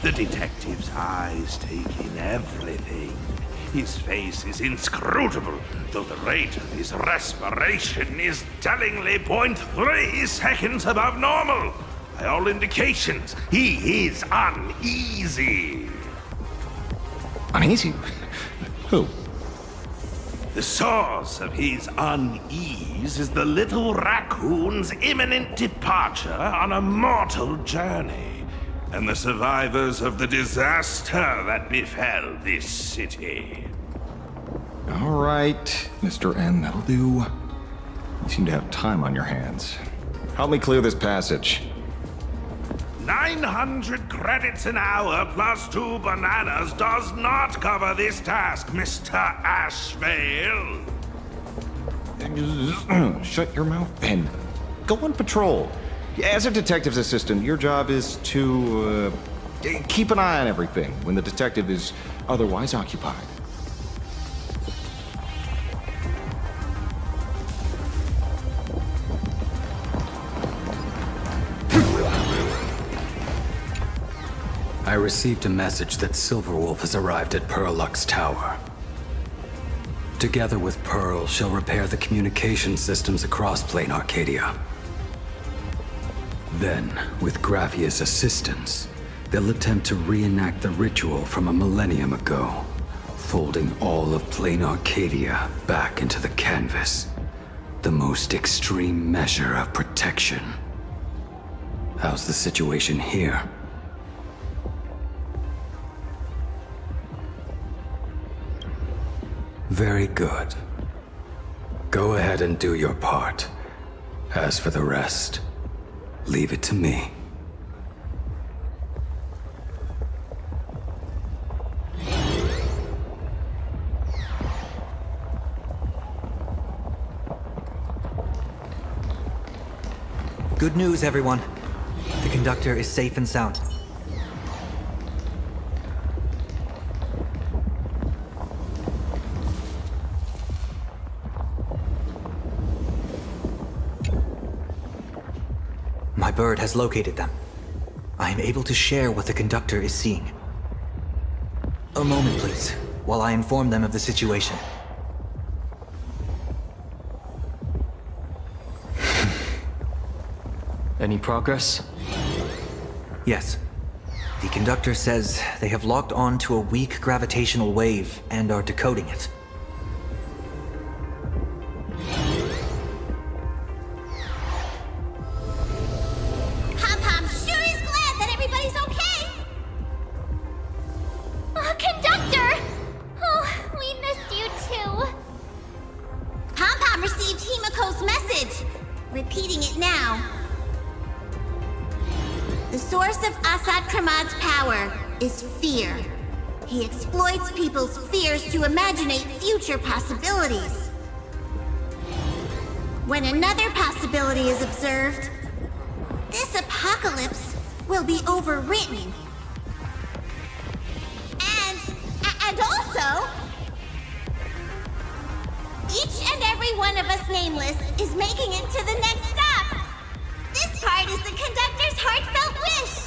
The detective's eyes take in everything. His face is inscrutable, though the rate of his respiration is tellingly 0.3 seconds above normal. By all indications, he is uneasy. Uneasy? Who? The source of his unease is the little raccoon's imminent departure on a mortal journey, and the survivors of the disaster that befell this city. All right, Mr. N, that'll do. You seem to have time on your hands. Help me clear this passage. 900 credits an hour plus 2 bananas does not cover this task, Mr. Ashvale. Shut your mouth and go on patrol. As a detective's assistant, your job is to keep an eye on everything when the detective is otherwise occupied. I received a message that Silverwolf has arrived at Pearlux Tower. Together with Pearl, she'll repair the communication systems across Plain Arcadia. Then, with Graphia's assistance, they'll attempt to reenact the ritual from a millennium ago, folding all of Plain Arcadia back into the canvas. The most extreme measure of protection. How's the situation here? Very good. Go ahead and do your part. As for the rest, leave it to me. Good news, everyone. The conductor is safe and sound. My bird has located them. I am able to share what the conductor is seeing. A moment, please, while I inform them of the situation. Any progress? Yes. The conductor says they have locked on to a weak gravitational wave and are decoding it. Pom-Pom sure is glad that everybody's okay! Conductor! Oh, we missed you too. Pom-Pom received Himiko's message. Repeating it now. The source of Assad Kramad's power is fear. He exploits people's fears to imaginate future possibilities. When another possibility is observed, this apocalypse will be overwritten. And also, each and every one of us nameless is making it to the next stop. This part is the conductor's heartfelt wish.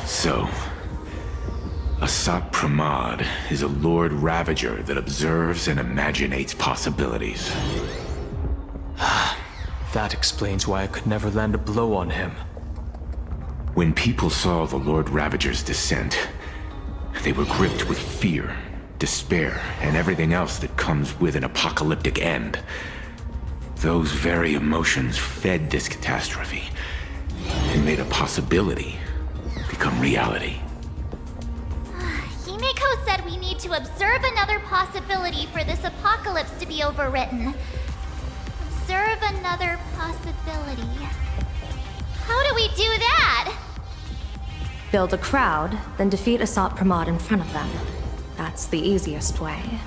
So, Asat Pramad is a Lord Ravager that observes and imaginates possibilities. That explains why I could never land a blow on him. When people saw the Lord Ravager's descent, they were gripped with fear, despair, and everything else that comes with an apocalyptic end. Those very emotions fed this catastrophe and made a possibility become reality. Himiko said we need to observe another possibility for this apocalypse to be overwritten. Observe another possibility. How do we do that? Build a crowd, then defeat Asat Pramad in front of them. That's the easiest way.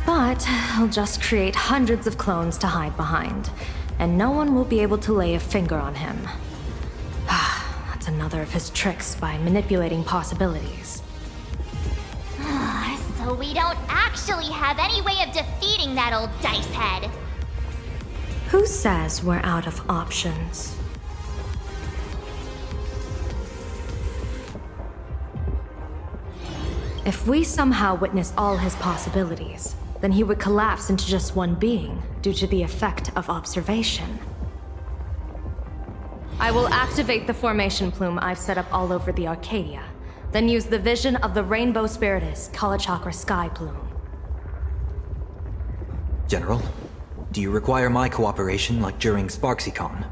But I'll just create hundreds of clones to hide behind. and no one will be able to lay a finger on him. That's another of his tricks by manipulating possibilities. So we don't actually have any way of defeating that old dice head. Who says we're out of options? If we somehow witness all his possibilities, then he would collapse into just one being due to the effect of observation. I will activate the formation plume I've set up all over the Arcadia, then use the vision of the Rainbow Spiritus Kalachakra Sky Plume. General, do you require my cooperation like during SparksyCon?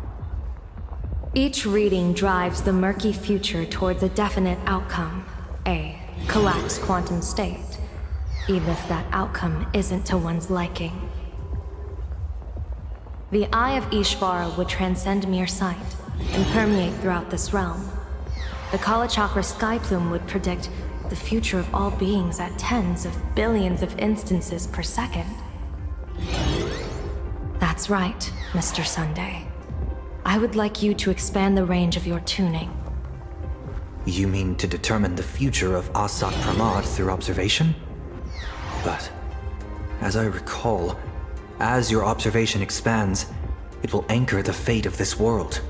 Each reading drives the murky future towards a definite outcome, a collapsed quantum state, even if that outcome isn't to one's liking. The Eye of Ishvara would transcend mere sight and permeate throughout this realm. The Kalachakra Sky Plume would predict the future of all beings at tens of billions of instances per second. That's right, Mr. Sunday. I would like you to expand the range of your tuning. You mean to determine the future of Asat Pramad through observation? But, as I recall, as your observation expands, it will anchor the fate of this world.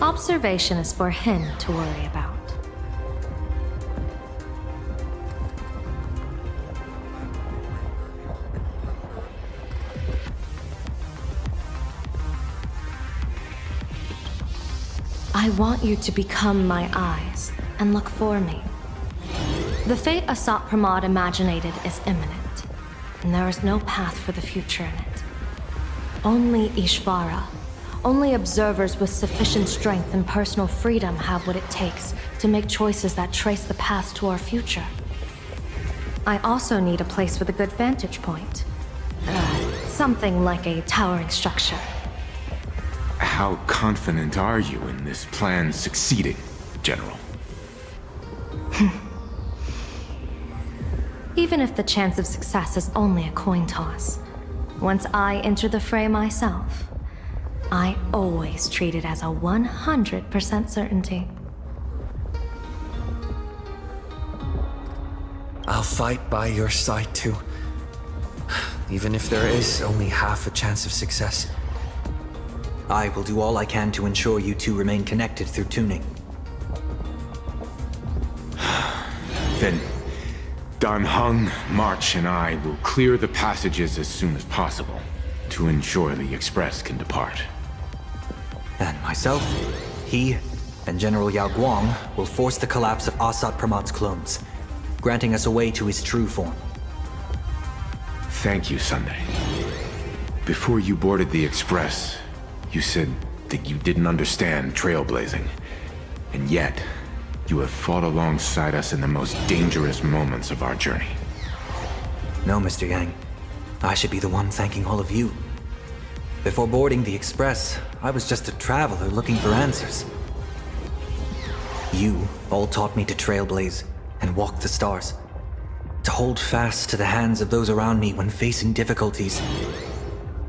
Observation is for him to worry about. I want you to become my eyes and look for me. The fate Asat Pramad imaginated is imminent, and there is no path for the future in it. Only Ishvara, only observers with sufficient strength and personal freedom have what it takes to make choices that trace the path to our future. I also need a place with a good vantage point. Something like a towering structure. How confident are you in this plan succeeding, General? Even if the chance of success is only a coin toss, once I enter the fray myself, I always treat it as a 100% certainty. I'll fight by your side too. Even if there is only half a chance of success. I will do all I can to ensure you two remain connected through tuning. Then, Dan Heng, March, and I will clear the passages as soon as possible to ensure the Express can depart. And myself, he, and General Yao Guang will force the collapse of Asat Pramad's clones, granting us a way to his true form. Thank you, Sunday. Before you boarded the Express, you said that you didn't understand trailblazing. And yet, you have fought alongside us in the most dangerous moments of our journey. No, Mr. Yang. I should be the one thanking all of you. Before boarding the Express, I was just a traveler looking for answers. You all taught me to trailblaze and walk the stars. To hold fast to the hands of those around me when facing difficulties.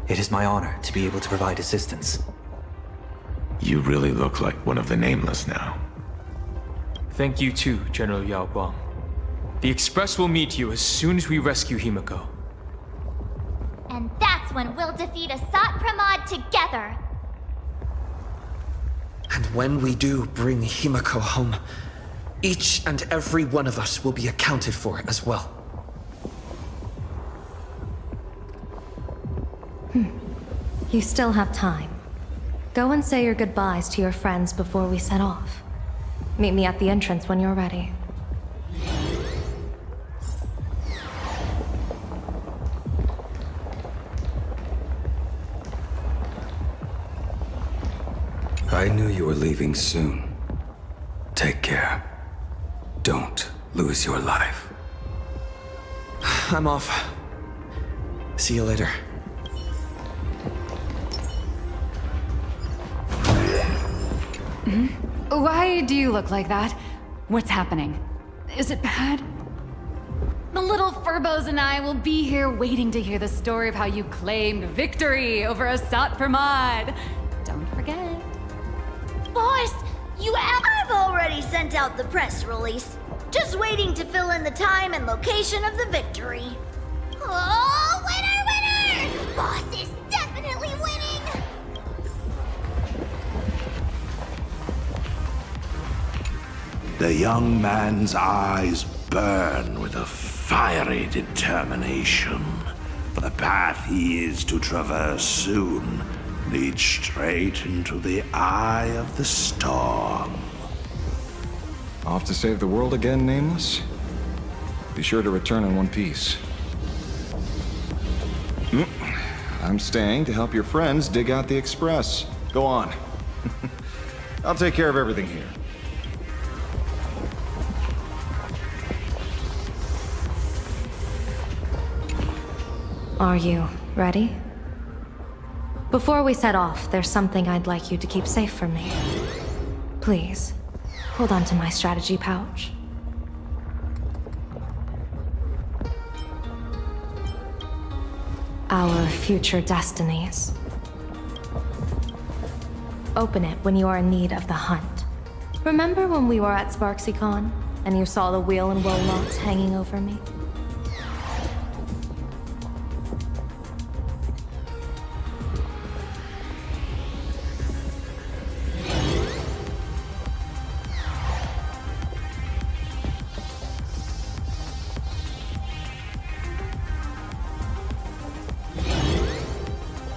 It is my honor to be able to provide assistance. You really look like one of the Nameless now. Thank you too, General Yao Guang. The Express will meet you as soon as we rescue Himiko. And that's when we'll defeat Asat Pramad together. And when we do bring Himiko home, each and every one of us will be accounted for as well. You still have time. Go and say your goodbyes to your friends before we set off. Meet me at the entrance when you're ready. I knew you were leaving soon. Take care. Don't lose your life. I'm off. See you later. Why do you look like that? What's happening? Is it bad? The little Furbos and I will be here waiting to hear the story of how you claimed victory over Asat Pramod. Don't forget. Boss, I've already sent out the press release. Just waiting to fill in the time and location of the victory. Oh, winner, winner! Boss is definitely winning! The young man's eyes burn with a fiery determination. For the path he is to traverse soon leads straight into the eye of the storm. Off to save the world again, Nameless? Be sure to return in one piece. I'm staying to help your friends dig out the express. Go on. I'll take care of everything here. Are you ready? Before we set off, there's something I'd like you to keep safe from me. Please, hold on to my strategy pouch. Our future destinies. Open it when you are in need of the hunt. Remember when we were at SparksyCon, and you saw the wheel and woe lots hanging over me?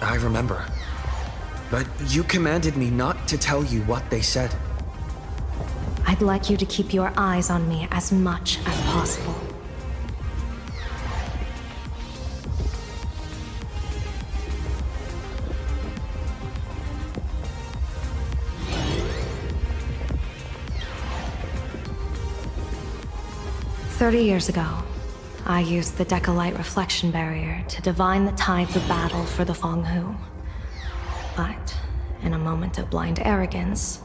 I remember. But you commanded me not to tell you what they said. I'd like you to keep your eyes on me as much as possible. "30 years ago, I used the Decalite reflection barrier to divine the tides of battle for the Fonghu. But, in a moment of blind arrogance,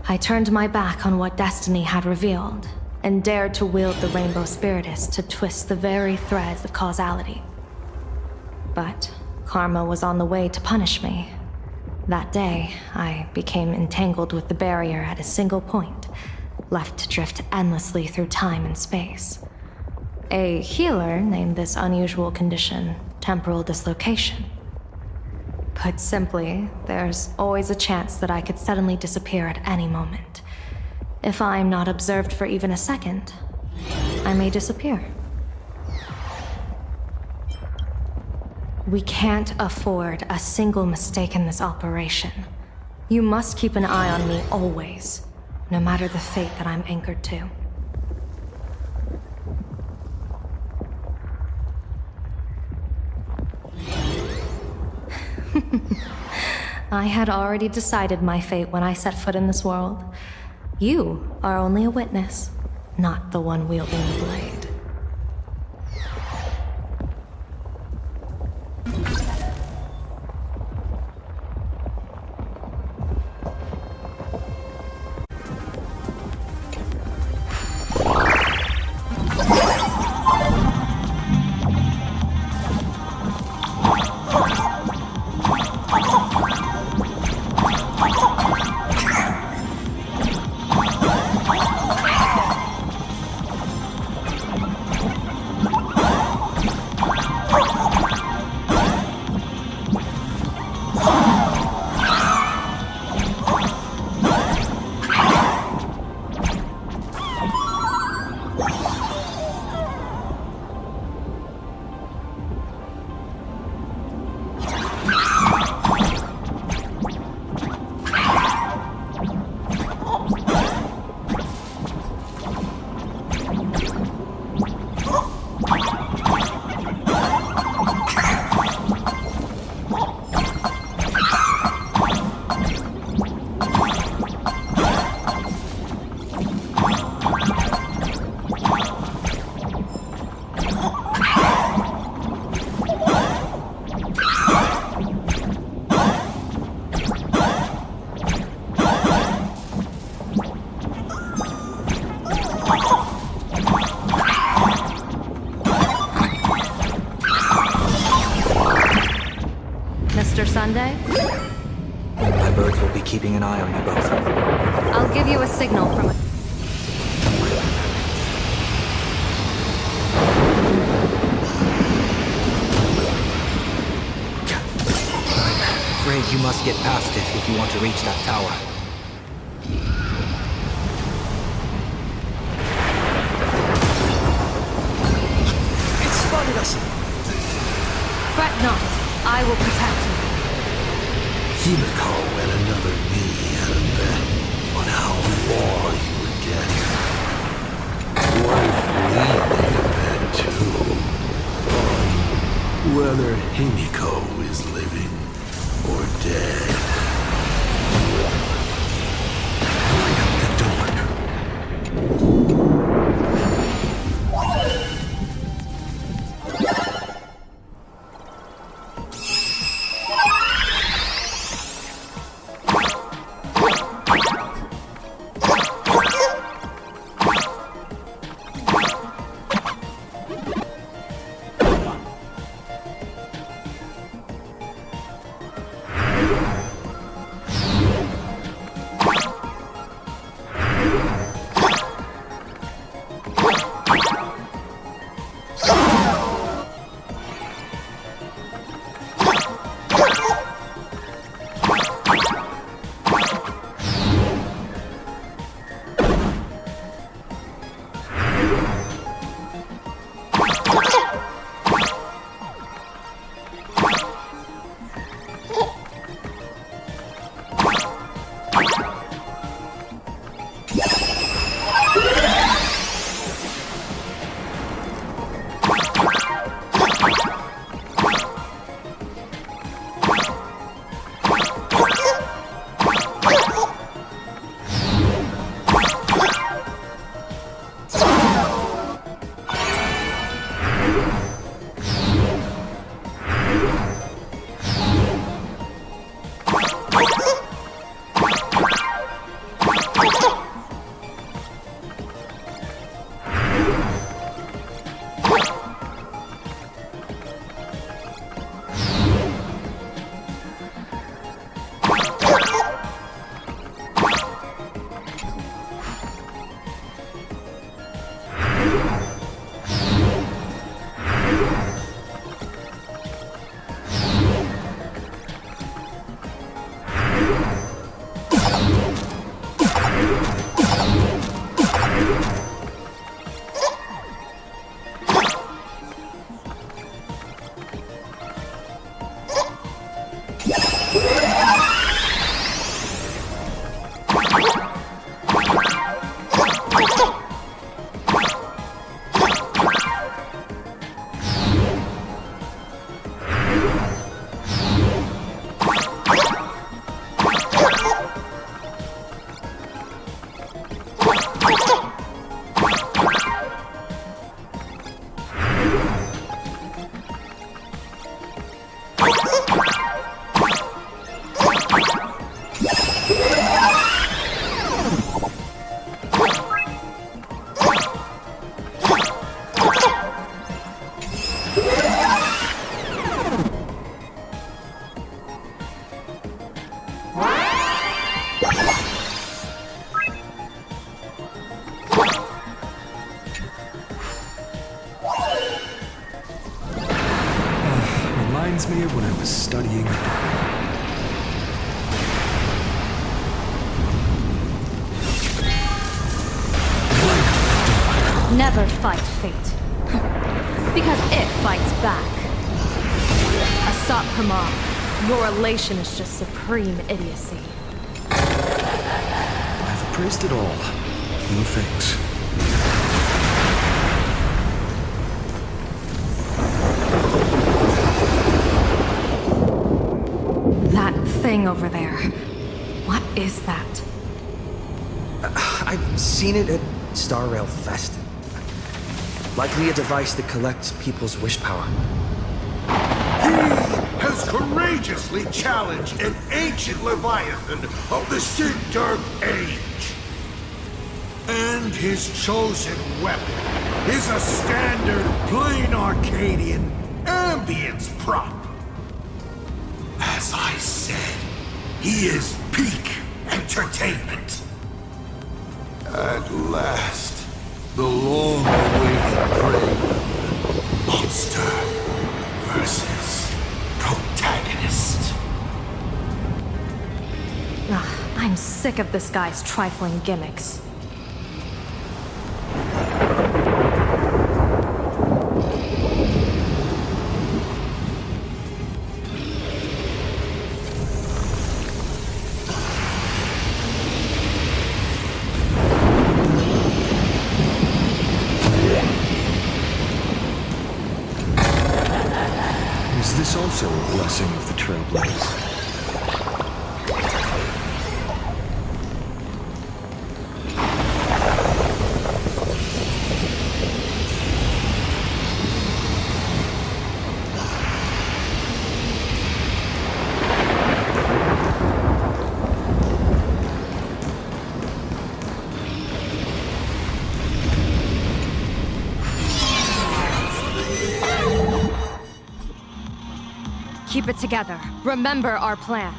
I turned my back on what destiny had revealed and dared to wield the Rainbow Spiritus to twist the very threads of causality. But karma was on the way to punish me. That day, I became entangled with the barrier at a single point, left to drift endlessly through time and space. A healer named this unusual condition temporal dislocation. Put simply, there's always a chance that I could suddenly disappear at any moment. If I'm not observed for even a second, I may disappear. We can't afford a single mistake in this operation. You must keep an eye on me always, no matter the fate that I'm anchored to. I had already decided my fate when I set foot in this world. You are only a witness, not the one wielding the blade. Sunday? My birds will be keeping an eye on you both. I'll give you a signal from a... I'm afraid you must get past it if you want to reach that tower. It spotted us! Fret not. I will protect you. Himiko and another me had a bet on how far you would get. What if we made a bet too? On whether Himiko is living or dead? Light up the door. Reminds me of when I was studying. Never fight fate. Because it fights back. Asat Pramar, your elation is just supreme idiocy. I've appraised it all. No thanks. That thing over there. What is that? I've seen it at Star Rail Fest. Likely a device that collects people's wish power. He has courageously challenged an ancient Leviathan of the Sigurd Age. And his chosen weapon is a standard plain Arcadian ambience prop. As As I said, he is peak entertainment. At last, the long-awaited prey. Monster versus protagonist. I'm sick of this guy's trifling gimmicks. Is this also a blessing of the Trailblazers? Keep it together. Remember our plan.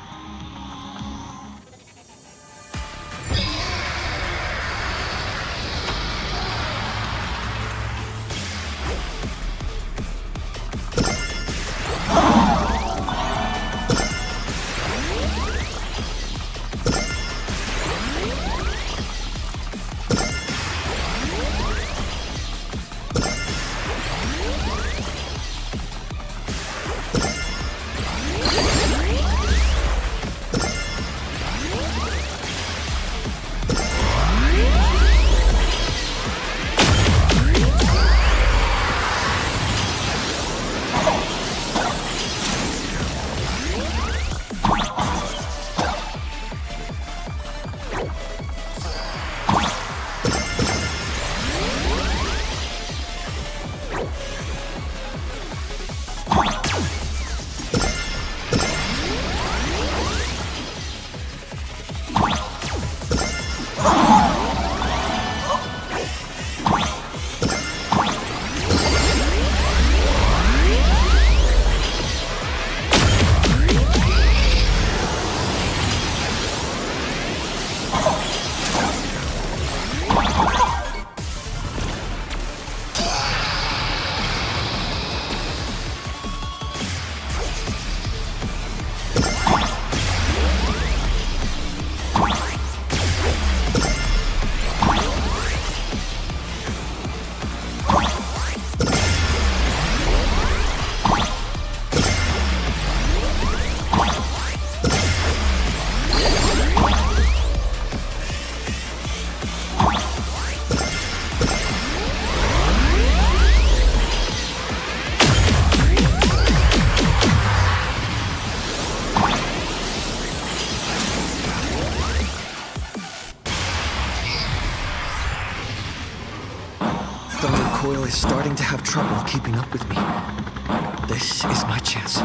Coil is starting to have trouble keeping up with me. This is my chance.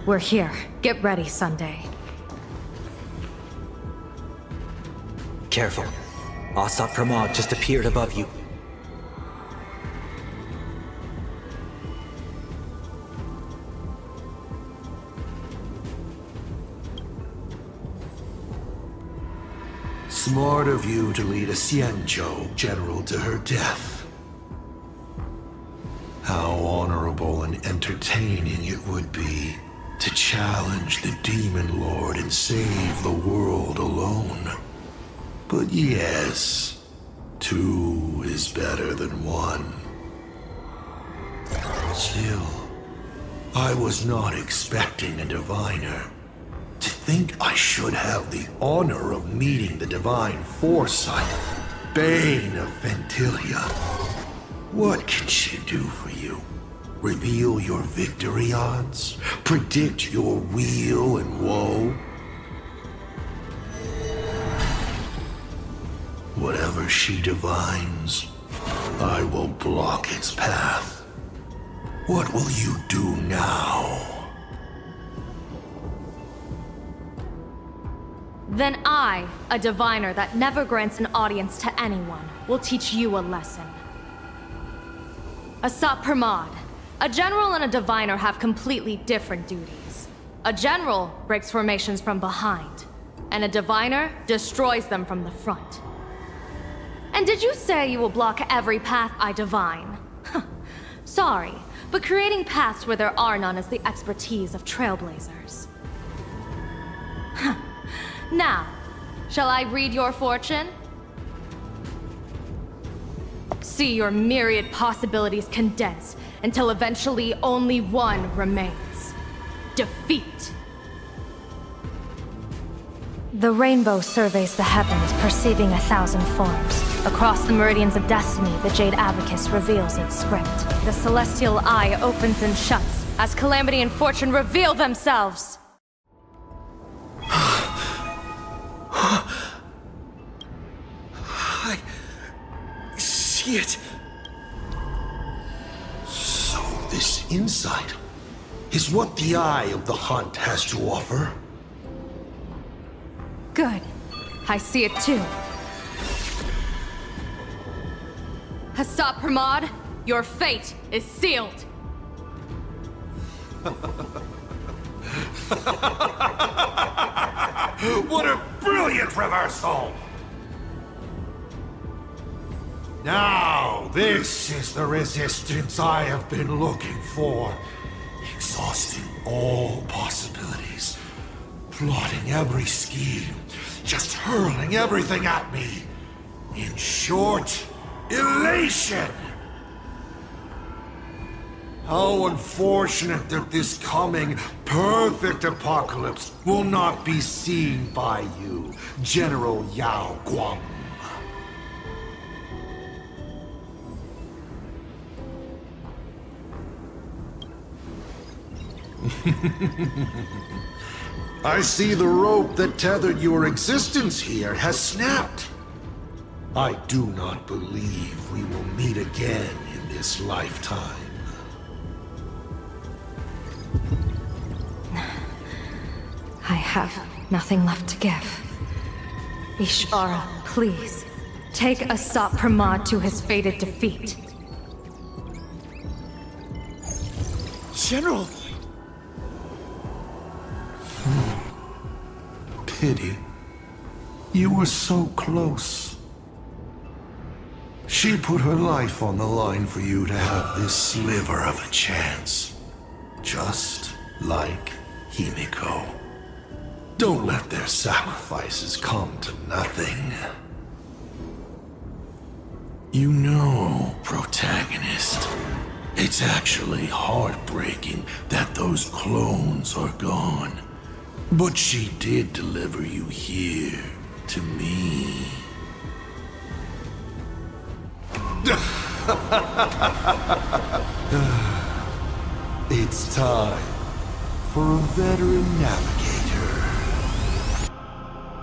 We're here. Get ready, Sunday. Careful. Asat Pramod just appeared above you. Smart of you to lead a Xianzhou general to her death. How honorable. memorable and entertaining it would be to challenge the Demon Lord and save the world alone. But yes, 2 is better than 1. Still, I was not expecting a diviner. To think I should have the honor of meeting the divine foresight, Bane of Ventilia. What can she do for you? Reveal your victory odds? Predict your weal and woe? Whatever she divines, I will block its path. What will you do now? Then I, a diviner that never grants an audience to anyone, will teach you a lesson. Asat Pramod, a general and a diviner have completely different duties. A general breaks formations from behind, and a diviner destroys them from the front. And did you say you will block every path I divine? Sorry, but creating paths where there are none is the expertise of trailblazers. Now, shall I read your fortune? See your myriad possibilities condense until eventually only one remains. Defeat. The rainbow surveys the heavens, perceiving 1,000 forms. Across the meridians of destiny, the Jade Abacus reveals its script. The celestial eye opens and shuts as calamity and fortune reveal themselves. I see it. So this insight is what the Eye of the Hunt has to offer. Good. I see it too. Asat Pramod, your fate is sealed. What a brilliant reversal! Now, this is the resistance I have been looking for. Exhausting all possibilities. Plotting every scheme. Just hurling everything at me. In short, elation! How unfortunate that this coming perfect apocalypse will not be seen by you, General Yao Guang. I see the rope that tethered your existence here has snapped. I do not believe we will meet again in this lifetime. I have nothing left to give. Ishvara, please, take Asat Pramod to his fated defeat. General! Pity. You were so close. She put her life on the line for you to have this sliver of a chance. Just like Himiko. Don't let their sacrifices come to nothing. You know, protagonist, it's actually heartbreaking that those clones are gone. But she did deliver you here, to me. It's time for a veteran navigator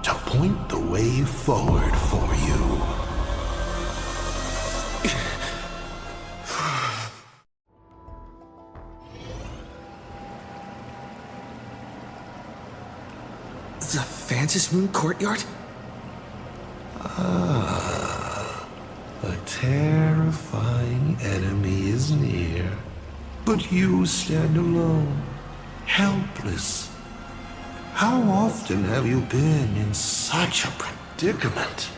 to point the way forward for you. The Phantom Moon Courtyard? Ah, a terrifying enemy is near. But you stand alone, helpless. How often have you been in such a predicament,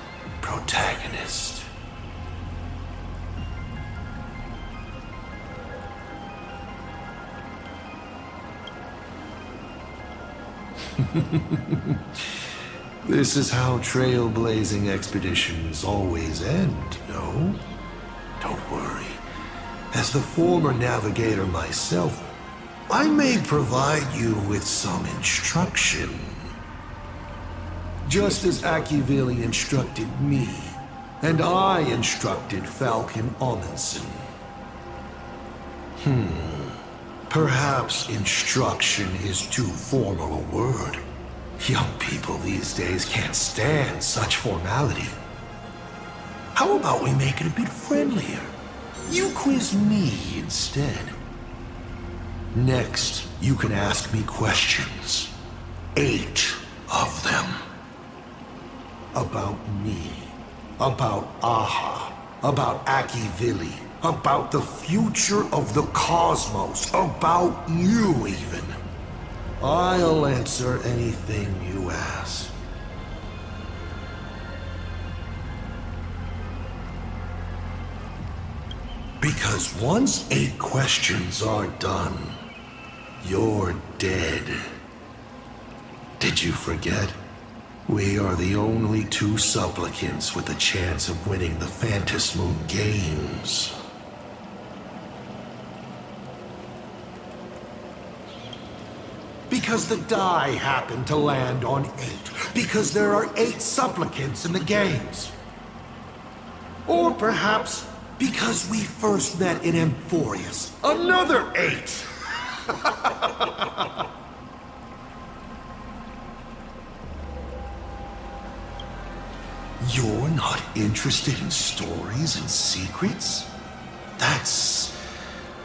protagonist? This is how trailblazing expeditions always end, no? Don't worry. As the former navigator myself, I may provide you with some instruction. Just as Akivili instructed me, and I instructed Falcon Amundsen. Perhaps instruction is too formal a word. Young people these days can't stand such formality. How about we make it a bit friendlier? You quiz me instead. Next, you can ask me questions. 8 of them. About me. About Aha. About Akivili. About the future of the cosmos. About you, even. I'll answer anything you ask. Because once 8 questions are done, you're dead. Did you forget? We are the only 2 supplicants with a chance of winning the Phantom Moon Games. Because the die happened to land on 8. Because there are 8 supplicants in the games. Or perhaps because we first met in Emphorius. Another 8! You're not interested in stories and secrets? That's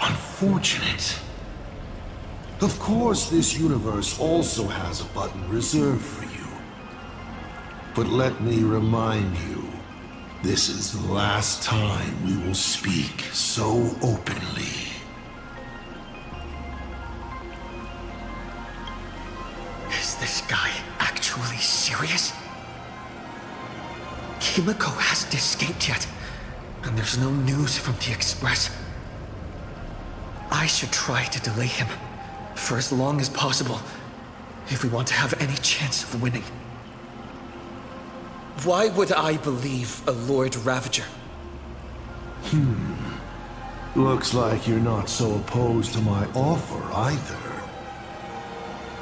unfortunate. Of course, this universe also has a button reserved for you. But let me remind you, this is the last time we will speak so openly. Is this guy actually serious? Himiko hasn't escaped yet, and there's no news from the Express. I should try to delay him for as long as possible if we want to have any chance of winning. Why would I believe a Lord Ravager? Looks like you're not so opposed to my offer either.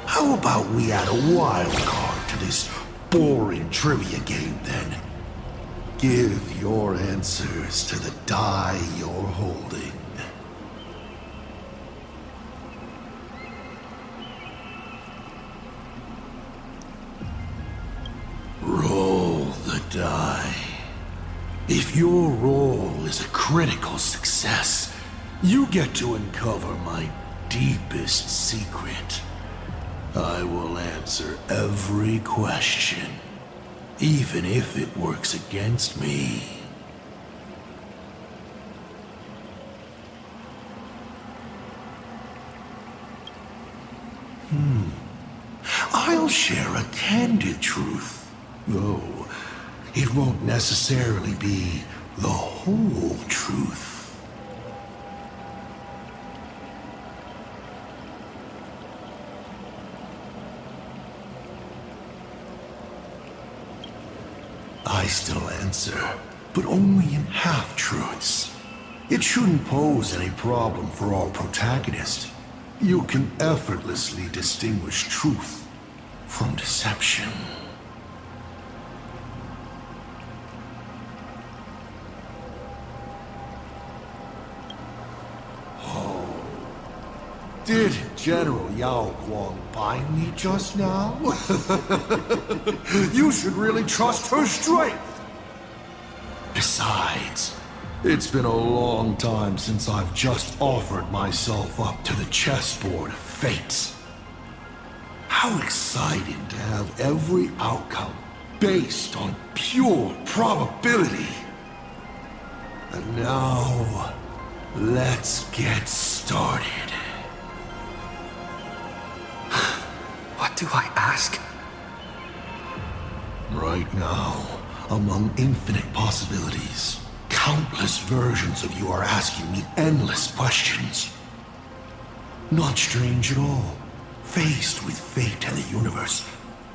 How about we add a wild card to this boring trivia game then? Give your answers to the die you're holding. Roll the die. If your roll is a critical success, you get to uncover my deepest secret. I will answer every question, even if it works against me. I'll share a candid truth, though it won't necessarily be the whole truth. I still answer, but only in half-truths. It shouldn't pose any problem for our protagonist. You can effortlessly distinguish truth from deception. Oh. Did General Yao Guang bind me just now? You should really trust her strength. Besides, it's been a long time since I've just offered myself up to the chessboard of fate. How exciting to have every outcome based on pure probability. And now, let's get started. What do I ask? Right now, among infinite possibilities, countless versions of you are asking me endless questions. Not strange at all. Faced with fate and the universe,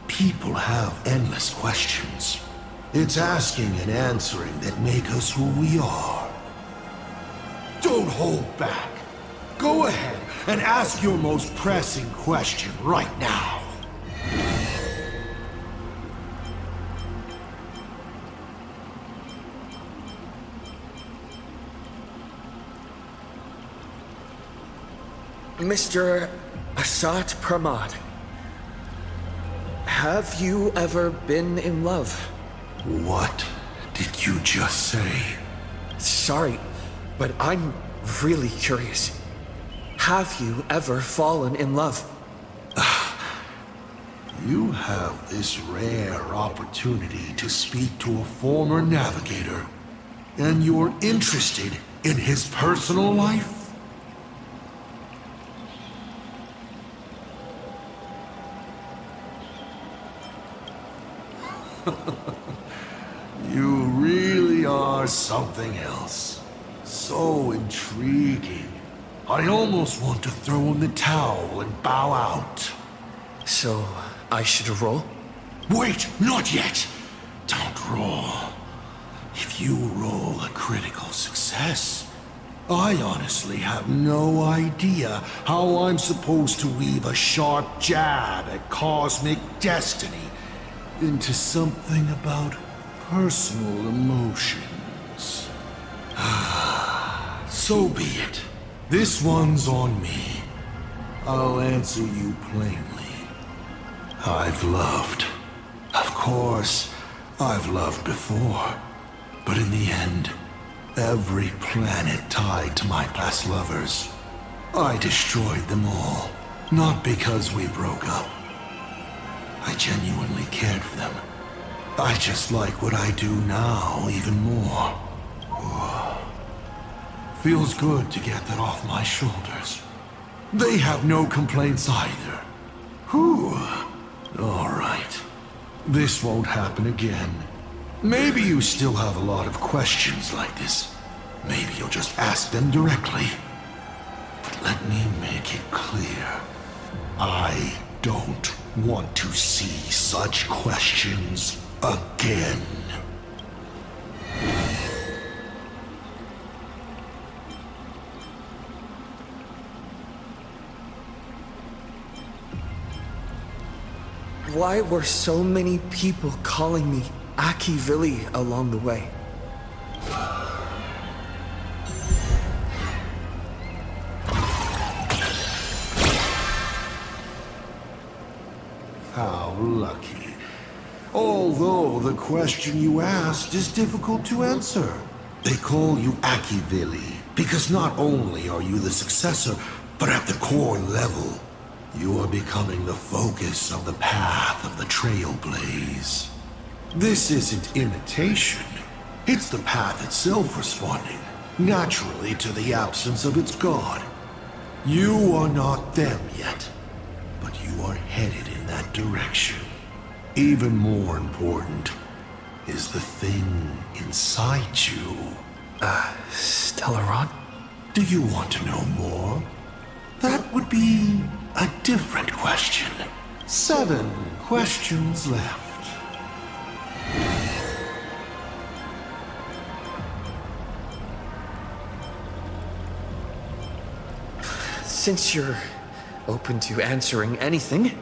people have endless questions. It's asking and answering that make us who we are. Don't hold back. Go ahead and ask your most pressing question right now. Mr. Asat Pramad, have you ever been in love? What did you just say? Sorry, but I'm really curious. Have you ever fallen in love? You have this rare opportunity to speak to a former navigator, and you're interested in his personal life? You really are something else. So intriguing. I almost want to throw in the towel and bow out. So, I should roll? Wait, not yet. Don't roll. If you roll a critical success, I honestly have no idea how I'm supposed to weave a sharp jab at cosmic destiny into something about personal emotions. So be it. This one's on me. I'll answer you plainly. I've loved. Of course, I've loved before. But in the end, every planet tied to my past lovers, I destroyed them all. Not because we broke up. I genuinely cared for them. I just like what I do now even more. Feels good to get that off my shoulders. They have no complaints either. Whew. All right. This won't happen again. Maybe you still have a lot of questions like this. Maybe you'll just ask them directly. But let me make it clear. I don't want to see such questions again. Why were so many people calling me Akivili along the way? How lucky. Although the question you asked is difficult to answer. They call you Akivili because not only are you the successor, but at the core level, you are becoming the focus of the path of the Trailblaze. This isn't imitation. It's the path itself responding, naturally, to the absence of its god. You are not them yet, but you are headed in that direction. Even more important is the thing inside you. Stellaron? Do you want to know more? That would be a different question. 7 questions left. Since you're open to answering anything,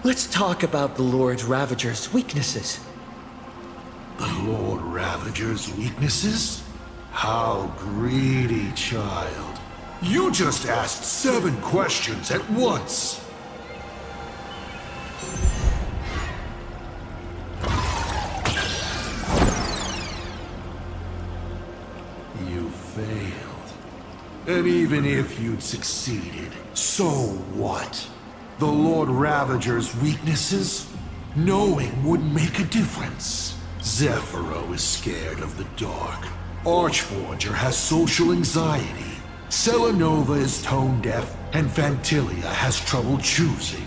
let's talk about the Lord Ravager's weaknesses. The Lord Ravager's weaknesses? How greedy, child. You just asked 7 questions at once. You failed. And even if you'd succeeded, so what? The Lord Ravager's weaknesses? Knowing wouldn't make a difference. Zephyro is scared of the dark. Archforger has social anxiety. Selenova is tone deaf, and Fantilia has trouble choosing.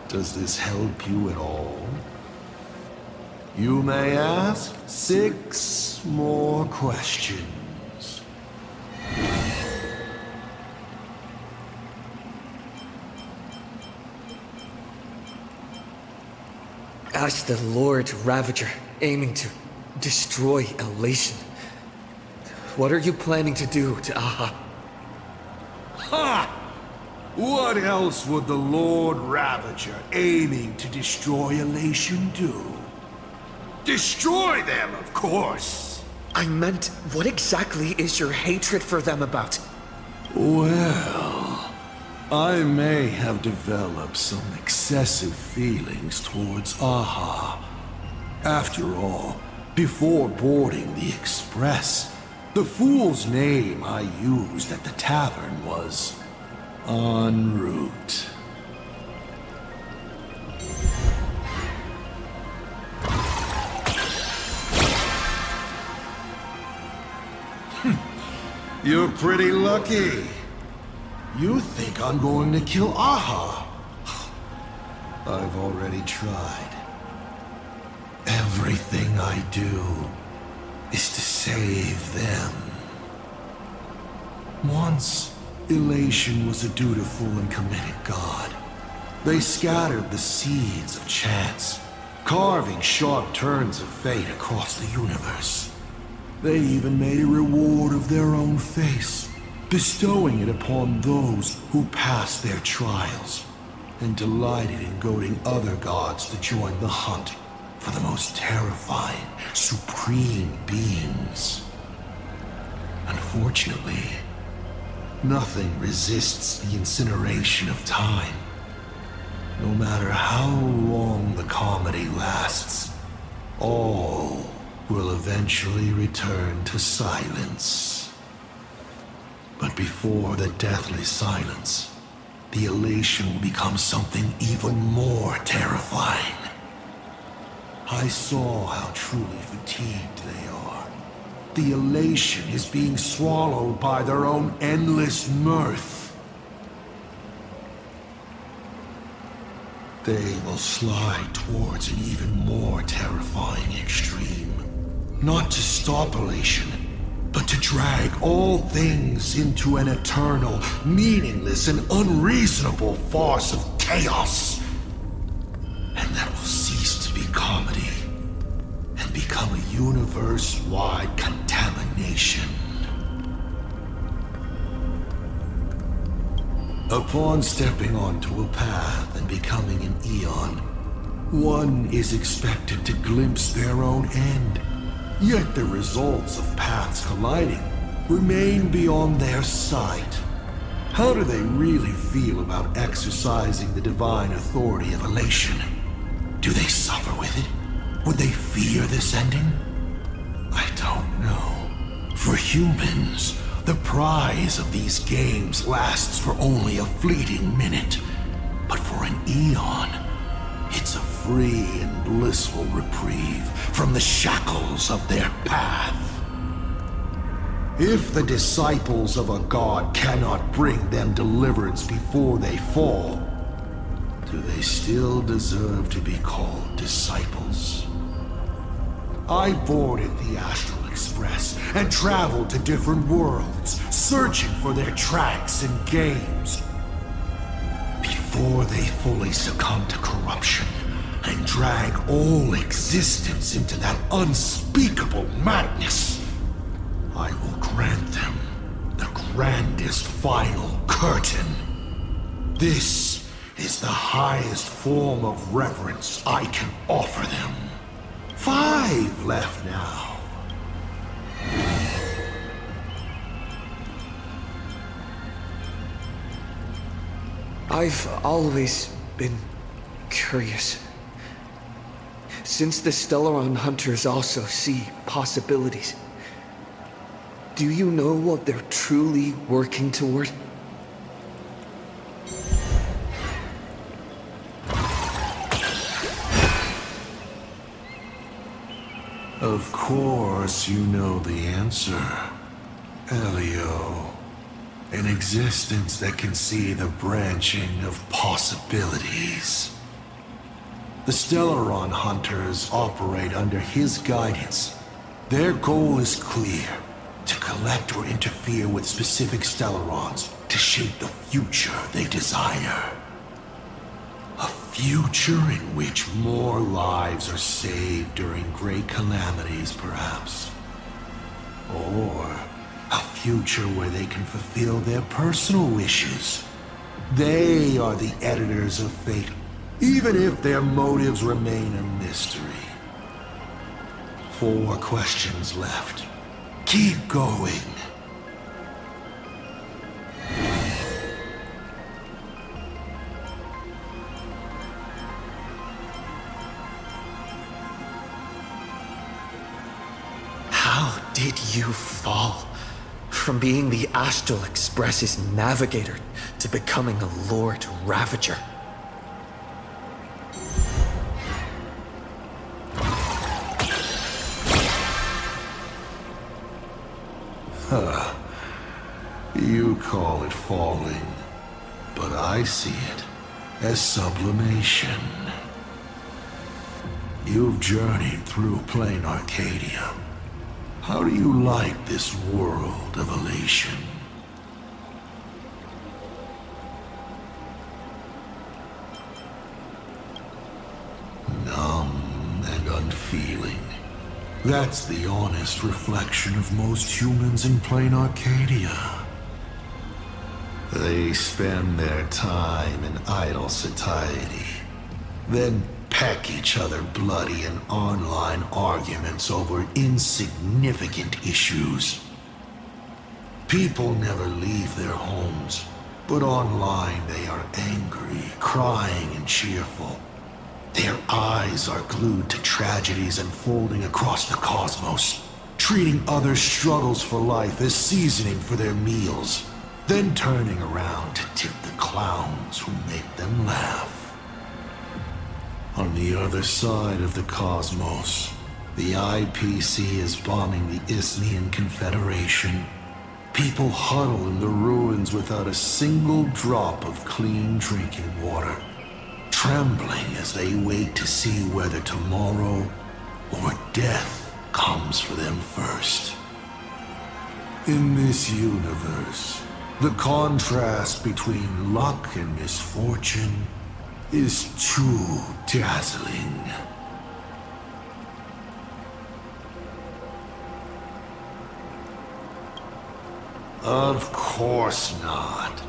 Does this help you at all? You may ask 6 more questions. As the Lord Ravager aiming to destroy Elation, what are you planning to do to Aha? Ha! What else would the Lord Ravager aiming to destroy Elation do? Destroy them, of course! I meant, what exactly is your hatred for them about? Well, I may have developed some excessive feelings towards Aha. After all, before boarding the Express, the fool's name I used at the tavern was En route. You're pretty lucky. You think I'm going to kill Aha? I've already tried. Everything I do is to save them. Once, Elation was a dutiful and committed god. They scattered the seeds of chance, carving sharp turns of fate across the universe. They even made a reward of their own face, bestowing it upon those who passed their trials, and delighted in goading other gods to join the hunt for the most terrifying, supreme beings. Unfortunately, nothing resists the incineration of time. No matter how long the comedy lasts, all will eventually return to silence. But before the deathly silence, the elation will become something even more terrifying. I saw how truly fatigued they are. The elation is being swallowed by their own endless mirth. They will slide towards an even more terrifying extreme. Not to stop elation, but to drag all things into an eternal, meaningless, and unreasonable farce of chaos. And that will cease to be comedy and become a universe-wide contamination. Upon stepping onto a path and becoming an Eon, one is expected to glimpse their own end. Yet the results of paths colliding remain beyond their sight. How do they really feel about exercising the divine authority of elation? Do they suffer with it? Would they fear this ending? I don't know. For humans, the prize of these games lasts for only a fleeting minute. But for an Eon, it's a free and blissful reprieve from the shackles of their path. If the disciples of a god cannot bring them deliverance before they fall, do they still deserve to be called disciples? I boarded the Astral Express and traveled to different worlds, searching for their tracks and games. Before they fully succumb to corruption and drag all existence into that unspeakable madness, I will grant them the grandest final curtain. This is the highest form of reverence I can offer them. 5 left now. I've always been curious. Since the Stellaron Hunters also see possibilities, do you know what they're truly working toward? Of course you know the answer, Elio. An existence that can see the branching of possibilities. The Stellaron Hunters operate under his guidance. Their goal is clear: to collect or interfere with specific Stellarons to shape the future they desire. A future in which more lives are saved during great calamities, perhaps. Or a future where they can fulfill their personal wishes. They are the editors of fate, even if their motives remain a mystery. 4 questions left. Keep going. How did you fall from being the Astral Express's navigator to becoming a Lord Ravager? You call it falling, but I see it as sublimation. You've journeyed through plain Arcadia. How do you like this world of elation? Numb and unfeeling. That's the honest reflection of most humans in plain Arcadia. They spend their time in idle satiety, then peck each other bloody in online arguments over insignificant issues. People never leave their homes, but online they are angry, crying, and cheerful. Their eyes are glued to tragedies unfolding across the cosmos, treating other struggles for life as seasoning for their meals, then turning around to tip the clowns who make them laugh. On the other side of the cosmos, the IPC is bombing the Isnian Confederation. People huddle in the ruins without a single drop of clean drinking water, trembling as they wait to see whether tomorrow or death comes for them first. In this universe, the contrast between luck and misfortune is too dazzling. Of course not.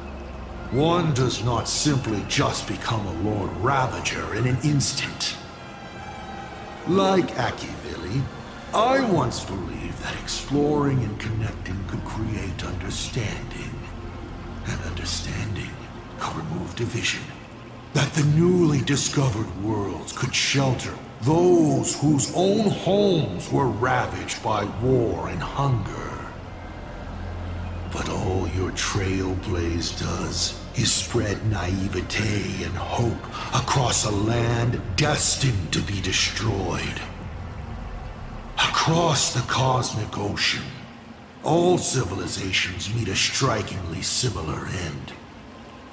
One does not simply just become a Lord Ravager in an instant. Like Akivili, I once believed that exploring and connecting could create understanding. And understanding could remove division. That the newly discovered worlds could shelter those whose own homes were ravaged by war and hunger. But all your trailblaze does is spread naivete and hope across a land destined to be destroyed. Across the cosmic ocean, all civilizations meet a strikingly similar end.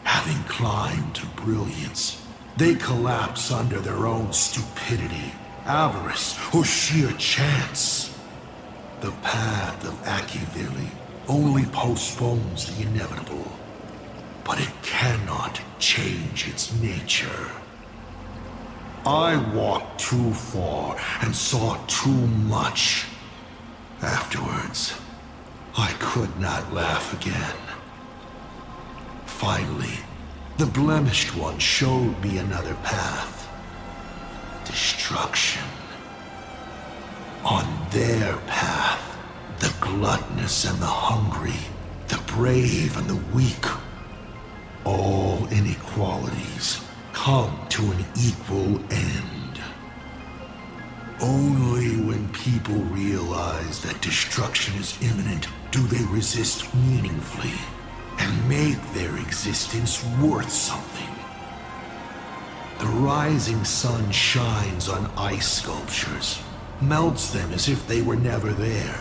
Having climbed to brilliance, they collapse under their own stupidity, avarice, or sheer chance. The path of Akivili only postpones the inevitable, but it cannot change its nature. I walked too far and saw too much. Afterwards, I could not laugh again. Finally, the blemished one showed me another path. Destruction. On their path, the gluttonous and the hungry, the brave and the weak, all inequalities come to an equal end. Only when people realize that destruction is imminent do they resist meaningfully and make their existence worth something. The rising sun shines on ice sculptures, melts them as if they were never there,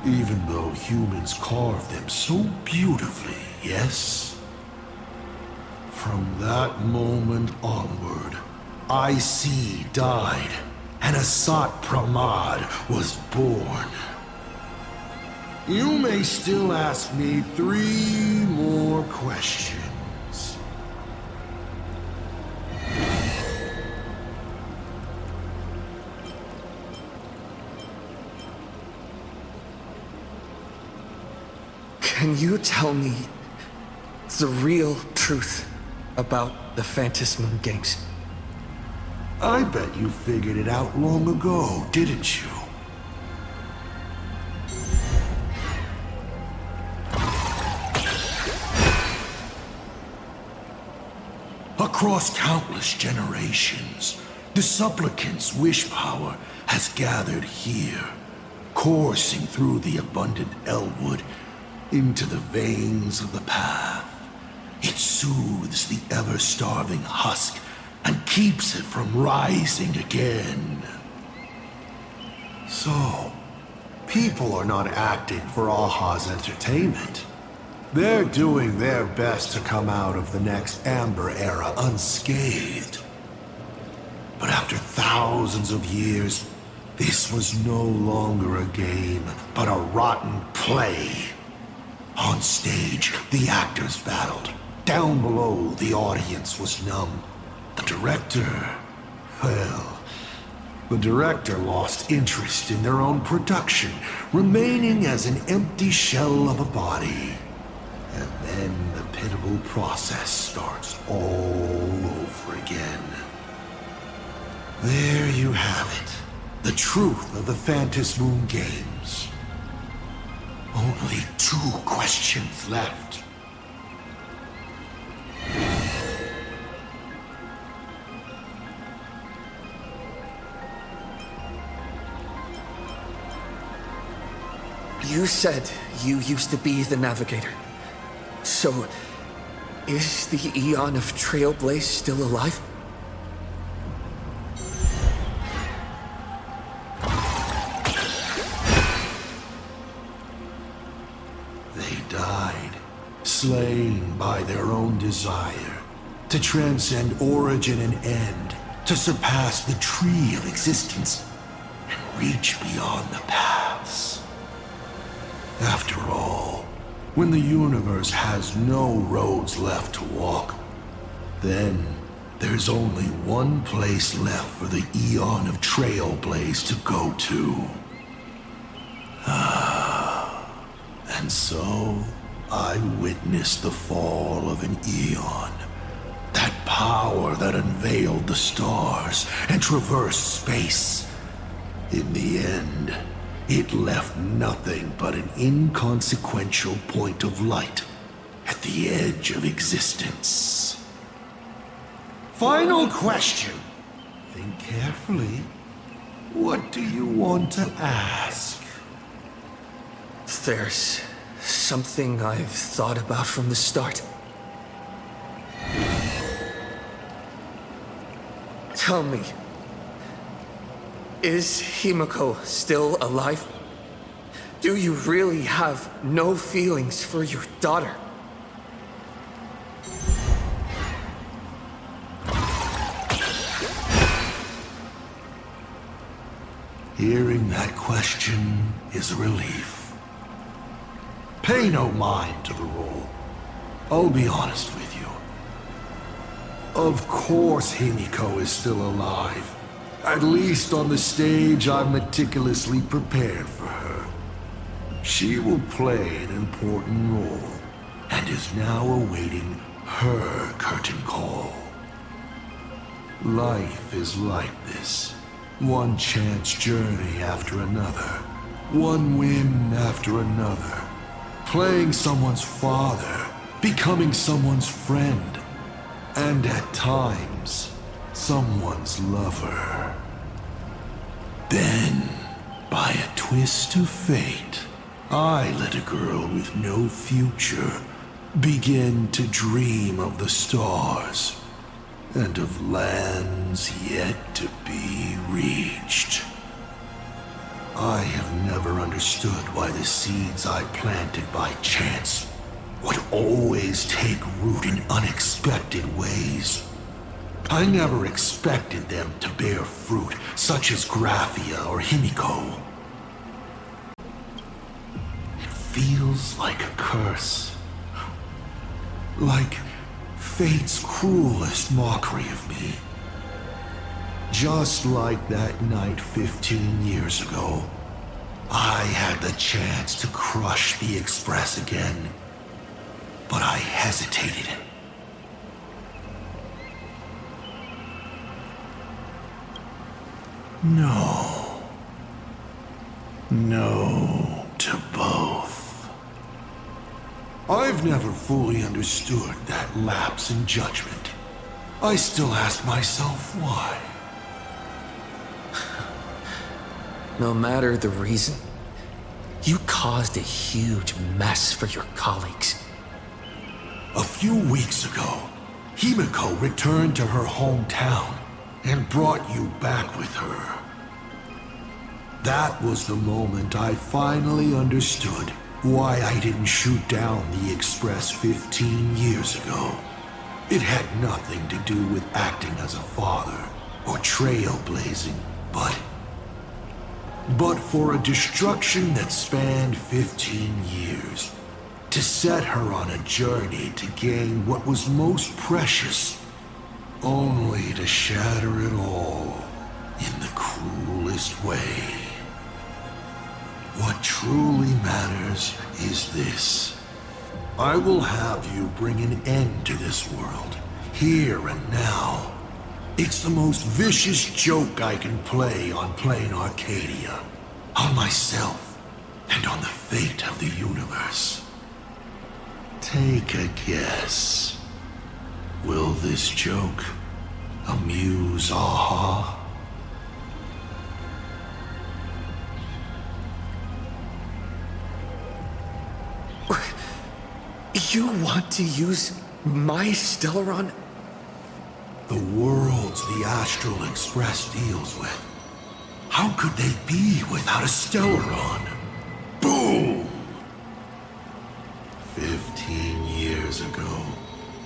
even though humans carved them so beautifully, yes? From that moment onward, IC died, and Asat Pramad was born. You may still ask me 3 more questions. Can you tell me the real truth about the Phantasm games? I bet you figured it out long ago, didn't you? Across countless generations, the supplicant's wish power has gathered here, coursing through the abundant Elwood into the veins of the path. It soothes the ever-starving husk and keeps it from rising again. So, people are not acting for Aha's entertainment. They're doing their best to come out of the next Amber Era unscathed. But after thousands of years, this was no longer a game, but a rotten play. On stage, the actors battled. Down below, the audience was numb. The director lost interest in their own production, remaining as an empty shell of a body. And then the pitiable process starts all over again. There you have it. The truth of the Phantasm games. Only 2 questions left. You said you used to be the Navigator. So, is the Eon of Trailblaze still alive? They died, slain by their own desire, to transcend origin and end, to surpass the tree of existence, and reach beyond the paths. After all, when the universe has no roads left to walk, then there's only one place left for the Eon of Trailblaze to go to. And so, I witnessed the fall of an Eon. That power that unveiled the stars and traversed space. In the end, it left nothing but an inconsequential point of light at the edge of existence. Final question. Think carefully. What do you want to ask? There's something I've thought about from the start. Tell me, is Himiko still alive? Do you really have no feelings for your daughter? Hearing that question is a relief. Pay no mind to the role. I'll be honest with you. Of course Himiko is still alive. At least on the stage, I've meticulously prepared for her. She will play an important role, and is now awaiting her curtain call. Life is like this. One chance journey after another. One win after another. Playing someone's father, becoming someone's friend, and at times, someone's lover. Then, by a twist of fate, I let a girl with no future begin to dream of the stars and of lands yet to be reached. I have never understood why the seeds I planted by chance would always take root in unexpected ways. I never expected them to bear fruit, such as Graphia or Himiko. It feels like a curse. Like fate's cruelest mockery of me. Just like that night 15 years ago, I had the chance to crush the Express again, but I hesitated. No. No to both. I've never fully understood that lapse in judgment. I still ask myself why. No matter the reason, you caused a huge mess for your colleagues. A few weeks ago, Himiko returned to her hometown and brought you back with her. That was the moment I finally understood why I didn't shoot down the Express 15 years ago. It had nothing to do with acting as a father or trailblazing, but for a destruction that spanned 15 years, to set her on a journey to gain what was most precious, only to shatter it all in the cruelest way. What truly matters is this. I will have you bring an end to this world, here and now. It's the most vicious joke I can play on plain Arcadia, on myself, and on the fate of the universe. Take a guess. Will this joke amuse Aha? You want to use my Stellaron? The worlds the Astral Express deals with. How could they be without a Stellaron? Boom! 15 years ago,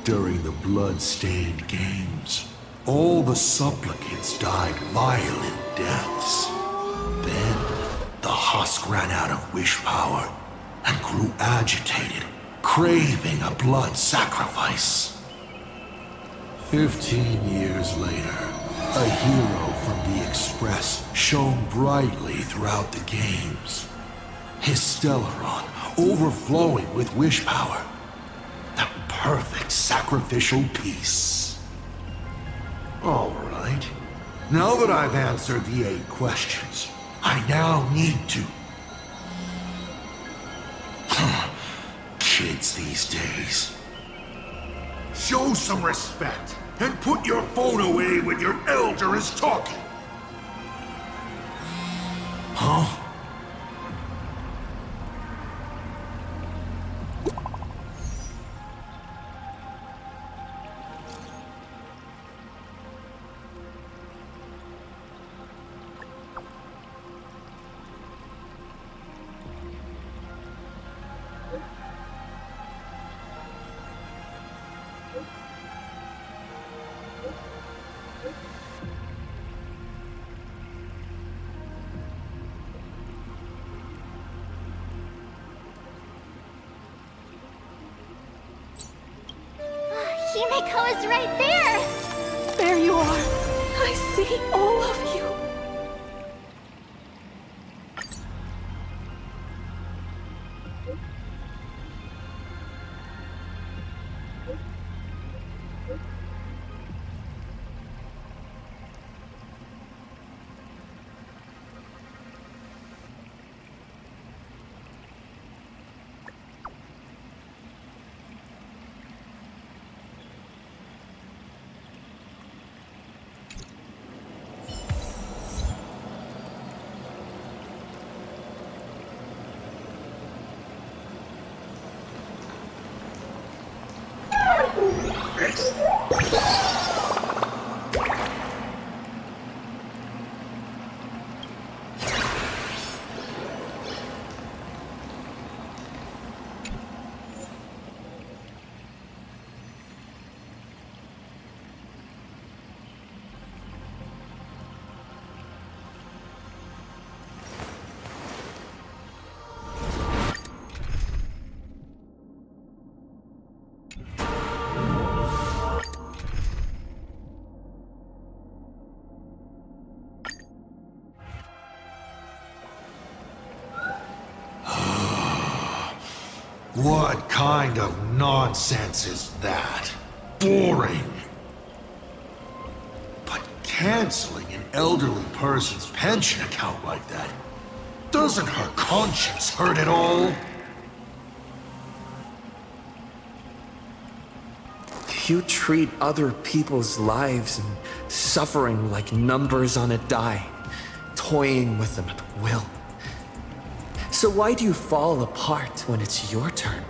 during the blood-stained games, all the supplicants died violent deaths. Then, the husk ran out of wish power and grew agitated, craving a blood sacrifice. 15 years later, a hero from the Express shone brightly throughout the games. His Stellaron overflowing with wish power. The perfect sacrificial piece. All right. Now that I've answered the 8 questions, I now need to... Kids these days. Show some respect and put your phone away when your elder is talking. Huh? Himiko is right there! There you are. I see all of you. What kind of nonsense is that? Boring. But canceling an elderly person's pension account like that, doesn't her conscience hurt at all? You treat other people's lives and suffering like numbers on a die, toying with them at will. So why do you fall apart when it's your turn?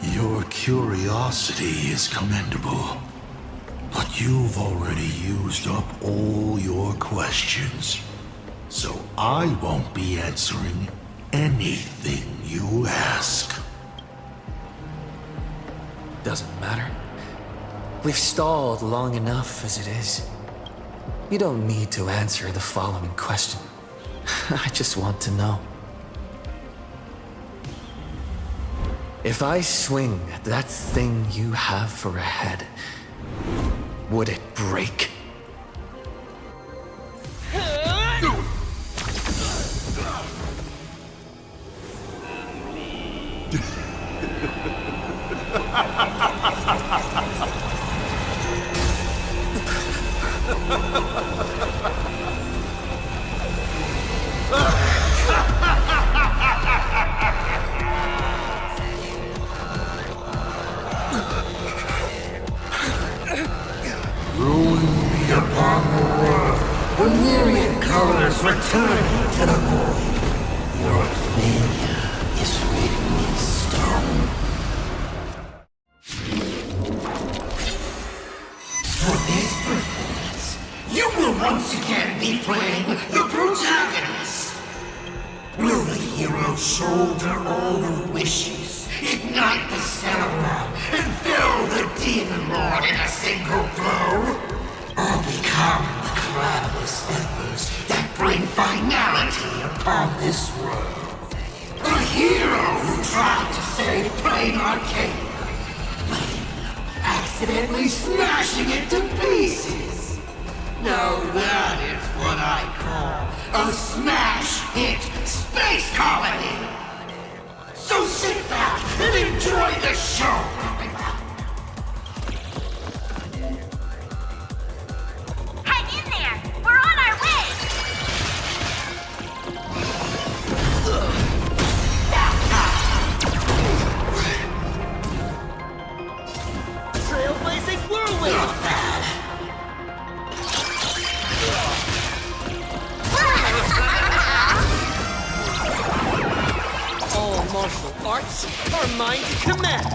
Your curiosity is commendable, but you've already used up all your questions. So I won't be answering anything you ask. Doesn't matter. We've stalled long enough as it is. You don't need to answer the following question. I just want to know. If I swing at that thing you have for a head, would it break? Ruin be upon the world. The myriad colors return to the void. Your failure is written in stone. For this performance, you will once again be playing the protagonist. Will the hero shoulder all the wishes, ignite the stellar realm, and fill the demon lord in a single blow? Or become the cloudless embers that bring finality upon this world? A hero who tried to save Plain Arcadia, but ended up accidentally smashing it to pieces. Now that is what I call a smash hit space comedy. So sit back and enjoy the show. Hang in there! We're on our way! Trailblazing whirlwind! All martial arts are mine to command.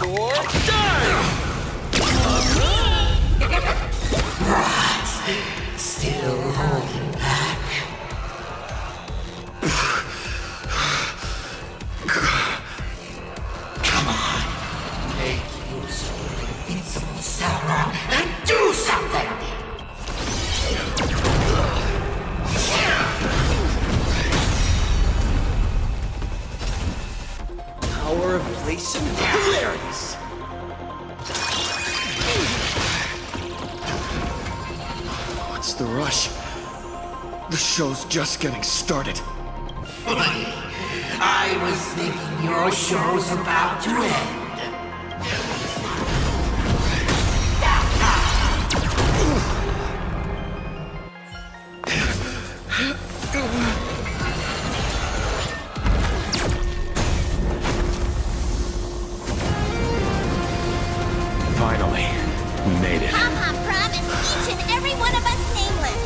Or die! Still holding back. Come on. Make use of your invincible Sauron and do something! Power of relation hilarious! What's the rush? The show's just getting started. Funny. I was thinking your show's about to end. Finally, we made it. Pom-Pom promised each and every one of us nameless.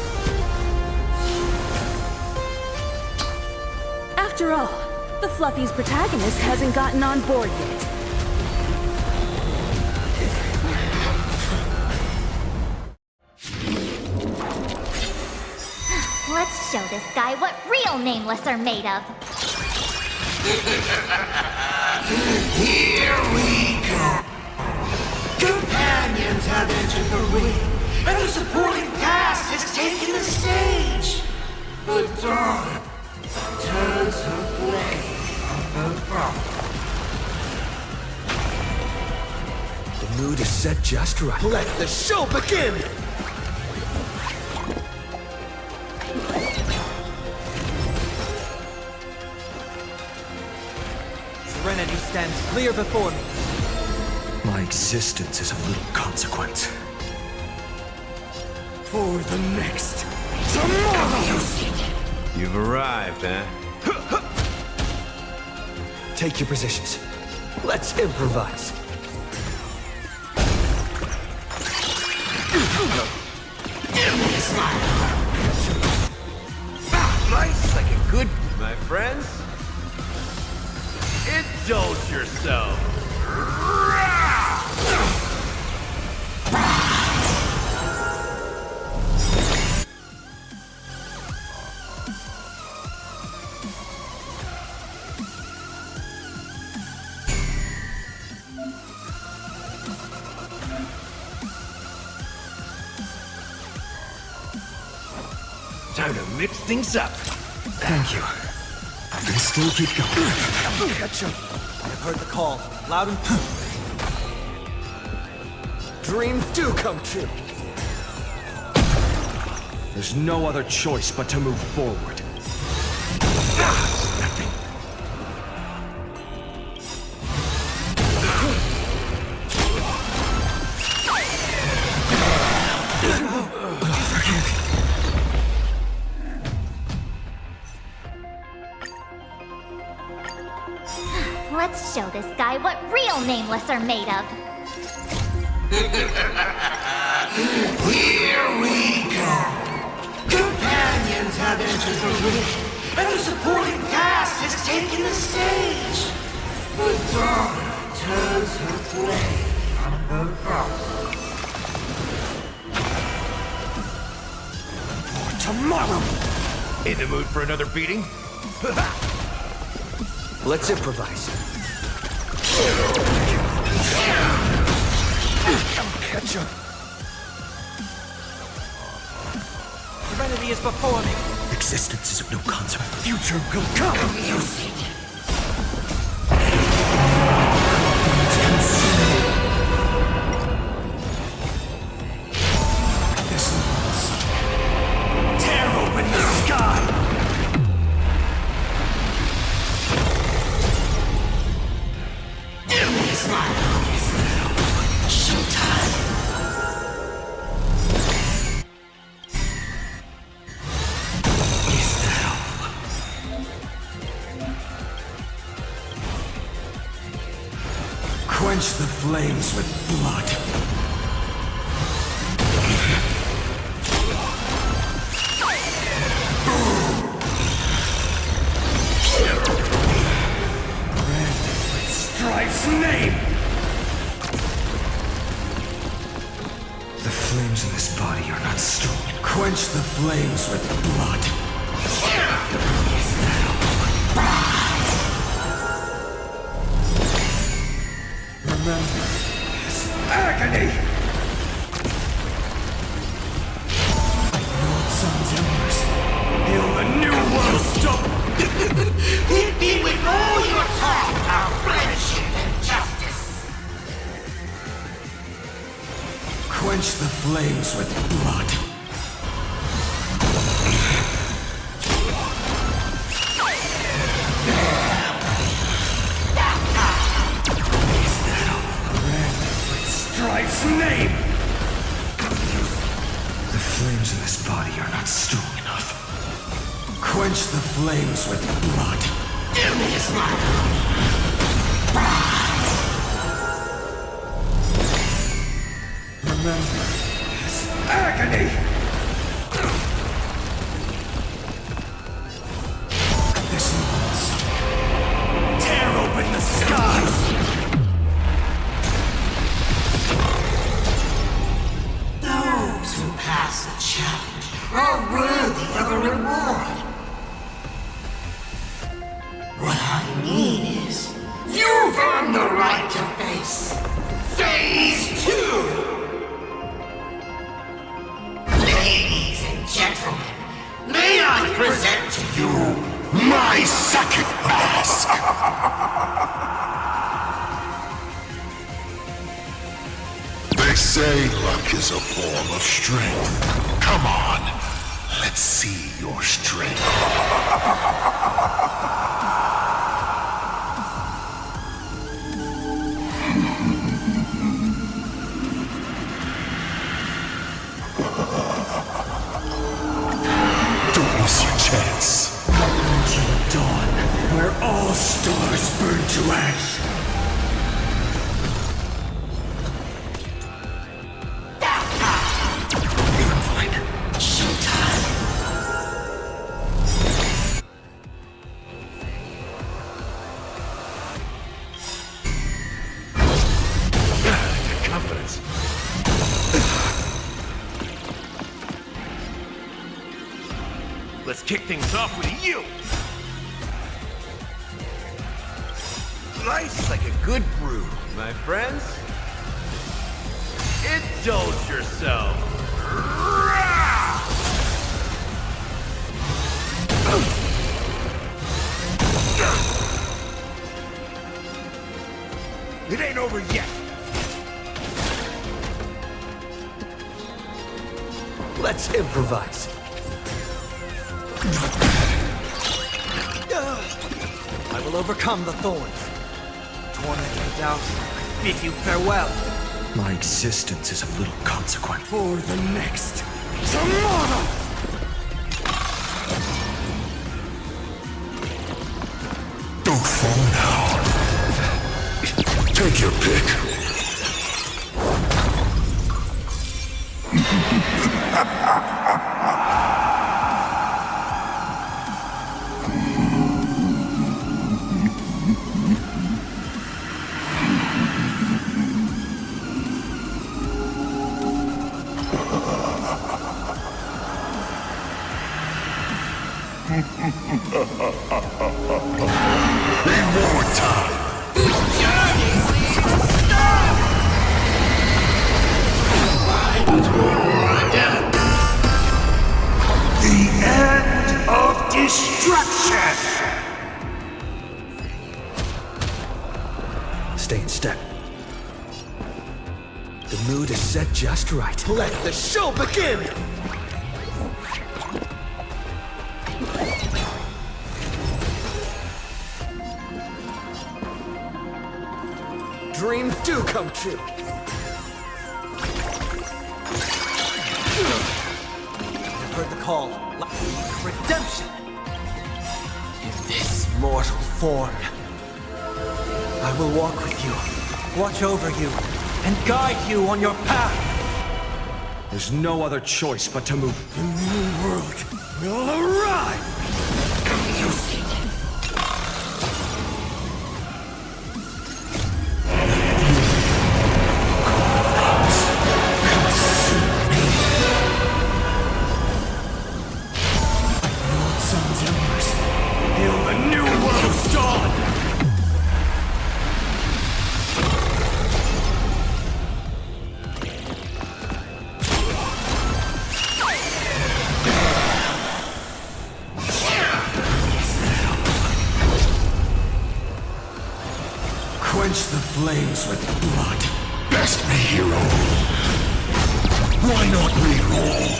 After all, the Fluffy's protagonist hasn't gotten on board yet. Let's show this guy what real nameless are made of. Here we go. Companions have entered the ring, and the supporting cast has taken the stage. The dawn turns her blade on her throne. The mood is set just right. Let the show begin! stands clear before me. My existence is of little consequence. For the next tomorrow! You've arrived, eh? Take your positions. Let's improvise. Nice like a good, my friends. Indulge yourself. Time to mix things up. Thank you. I can still keep going. Catch up. I've heard the call. Loud and dreams do come true. There's no other choice but to move forward. Let's show this guy what real nameless are made of. Here we go. Companions have entered the ring, and the supporting cast has taken the stage. The daughter turns her blade on her father. For tomorrow! In the mood for another beating? Let's improvise. Catch up. Serenity is before me. Existence is of no consequence. Future will come. Tear open the sky! It's not showtime. Is that all? Quench the flames with blood. Strife's name! The flames in this body are not strong. Quench the flames with blood. Remember this agony! Your son's embers. Heal the new world. Stop! Hit me with all your talk about friendship and justice! Quench the flames with blood. Strife's name! The flames in this body are not strong enough. Quench the flames with blood. It's not. Remember This agony! this once. Tear open the skies! Those who pass the challenge are worthy of a reward. What I mean is, you've earned the right to face Phase 2! Ladies and gentlemen, may I present to you my second mask! They say luck is a form of strength. Come on, let's see your strength. Let's kick things off with you! Slice like a good brew, my friends. Indulge yourself. It ain't over yet. Let's improvise. I will overcome the thorns. Torment and doubt, bid you farewell. My existence is of little consequence. For the next tomorrow! Don't fall now. Take your pick. Immortal! The end of destruction! Stay in step. The mood is set just right. Let the show begin! Dreams do come true. I've heard the call. Redemption! In this mortal form, I will walk with you, watch over you, and guide you on your path. There's no other choice but to move. The new world will arrive! Quench the flames with blood. Best me, hero. Why not reroll?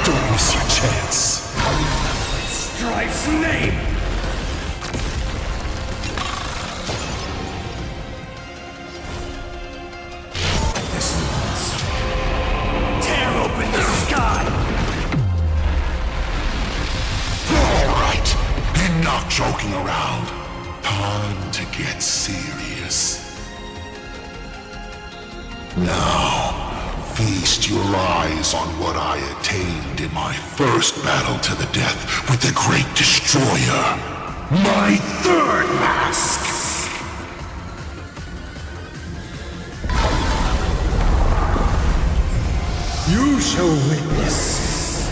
Don't miss your chance. Strife's name! Joking around. Time to get serious. Now, feast your eyes on what I attained in my first battle to the death with the Great Destroyer. My third mask! You shall witness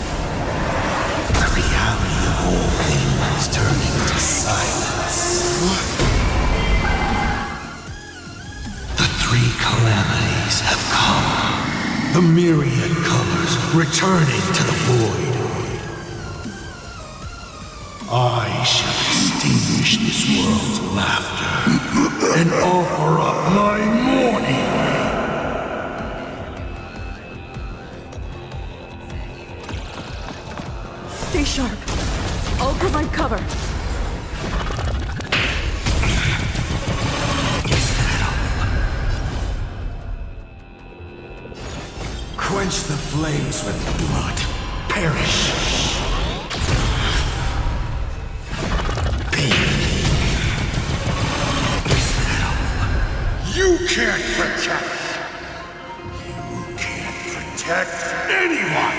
the reality of all things turning to silence. The three calamities have come. The myriad colors returning to the void. I shall extinguish this world's laughter and offer up my mourning. Stay sharp. I'll provide cover. Quench the flames with blood. Perish. You can't protect. You can't protect anyone.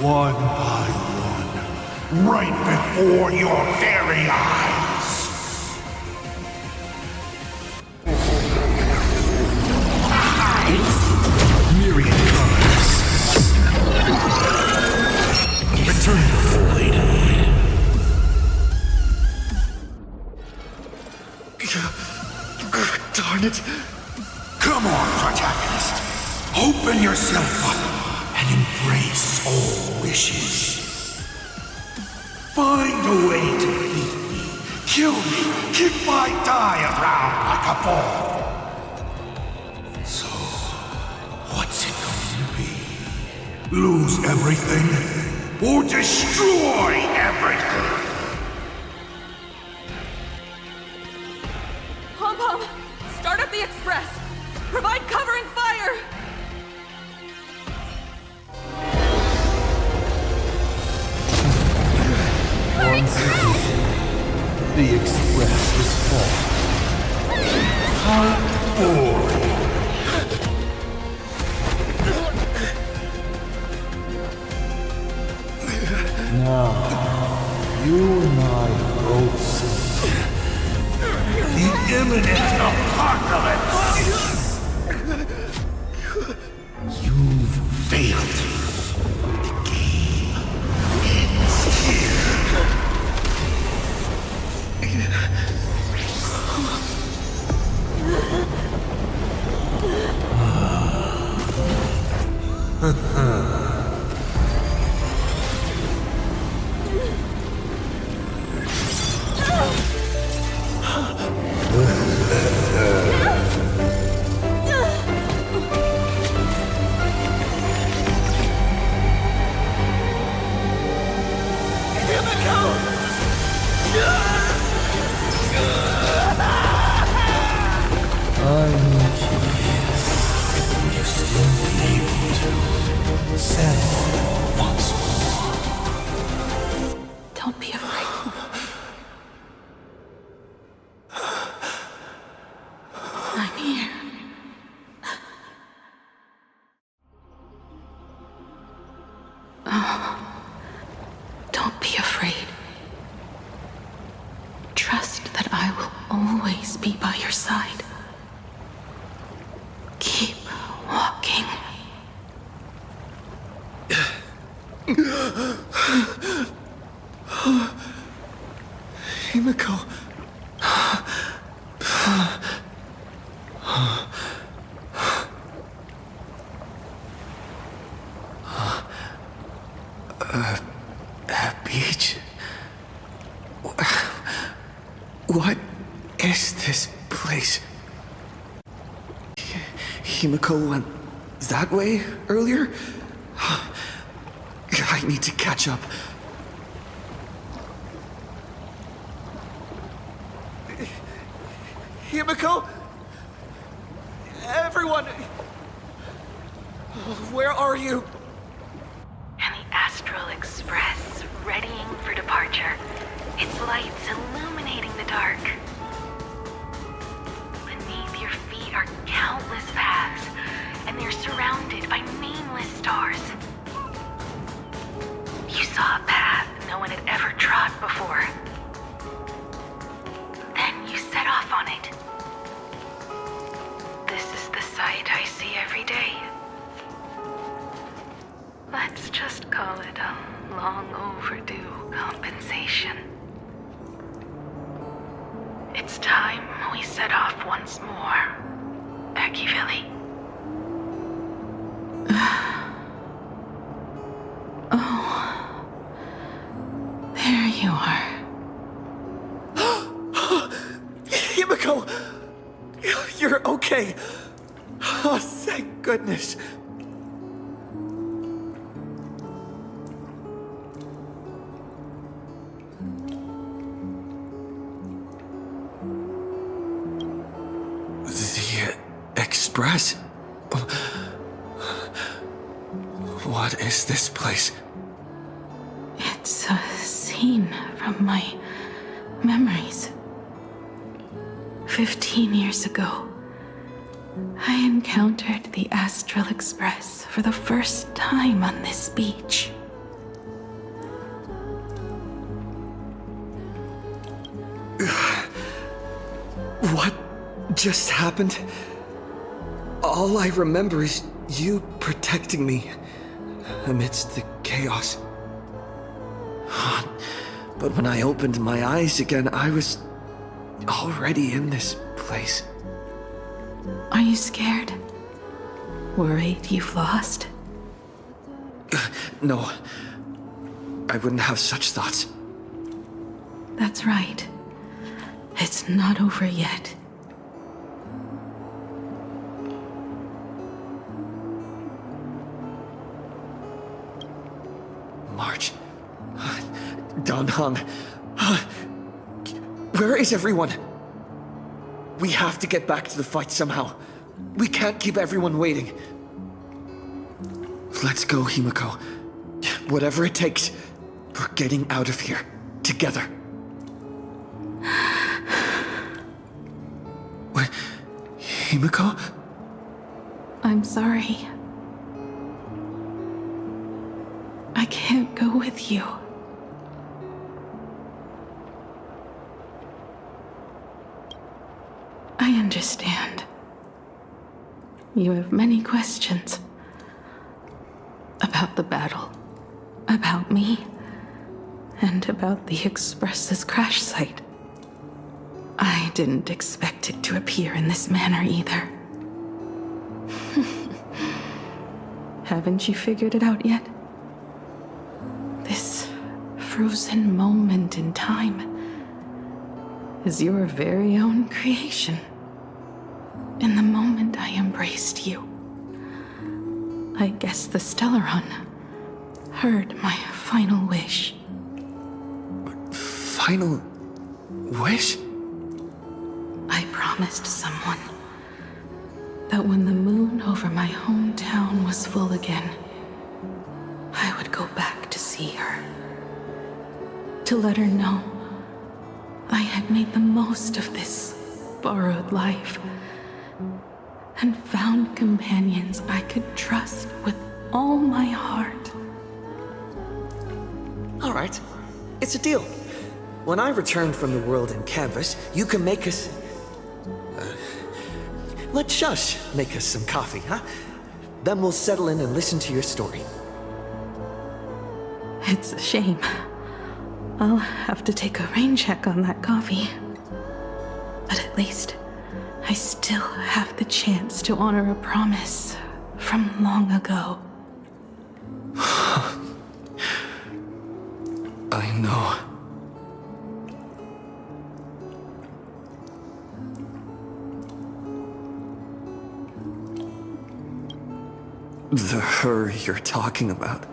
one by one, right before your very eyes. Myriad colors. Return to the void. Darn it! Come on, protagonist. Open yourself up and embrace all wishes. Find a way to beat me, kill me, kick my die around like a ball. So, what's it going to be? Lose everything or destroy everything? Pom-Pom, start up the express. Provide cover and fire. Once again, the express is full. How boring. Now, you and I both see the imminent apocalypse. You've failed. The game ends here. I'm curious. Will you still be able to settle once more? Don't be afraid. I'm here. Don't be afraid. Trust that I will always be by your side. Keep walking. Himiko. Beach? What is this place? Himiko went that way earlier? I need to catch up. Himiko? Everyone! Where are you? And the Astral Express, readying for departure. Its lights illuminating the dark. Beneath your feet are countless paths, and they're surrounded by nameless stars. You saw a path no one had ever trod before. Then you set off on it. This is the sight I see every day. Let's just call it a long overdue compensation. It's time we set off once more, Ekivili. Oh, there you are. Himiko! You're okay. Oh, thank goodness. The Express? What is this place? It's a scene from my memories. 15 years ago, I encountered the Astral Express for the first time on this beach. What just happened? All I remember is you protecting me amidst the chaos. But when I opened my eyes again, I was already in this place. Are you scared? Worried you've lost? No. I wouldn't have such thoughts. That's right. It's not over yet. March. Dan Heng. Where is everyone? We have to get back to the fight somehow. We can't keep everyone waiting. Let's go, Himiko. Whatever it takes, we're getting out of here. Together. What? Himiko? I'm sorry. I can't go with you. I understand. You have many questions. About the battle. About me. And about the Express's crash site. I didn't expect it to appear in this manner either. Haven't you figured it out yet? This frozen moment in time is your very own creation. In the moment I embraced you, I guess the Stellaron heard my final wish. Final wish? I promised someone that when the moon over my hometown was full again, I would go back to see her. To let her know I had made the most of this borrowed life and found companions I could trust with all my heart. All right. It's a deal. When I return from the world in canvas, you can make us... let Shush make us some coffee, huh? Then we'll settle in and listen to your story. It's a shame. I'll have to take a rain check on that coffee. But at least I still have the chance to honor a promise from long ago. I know. The her you're talking about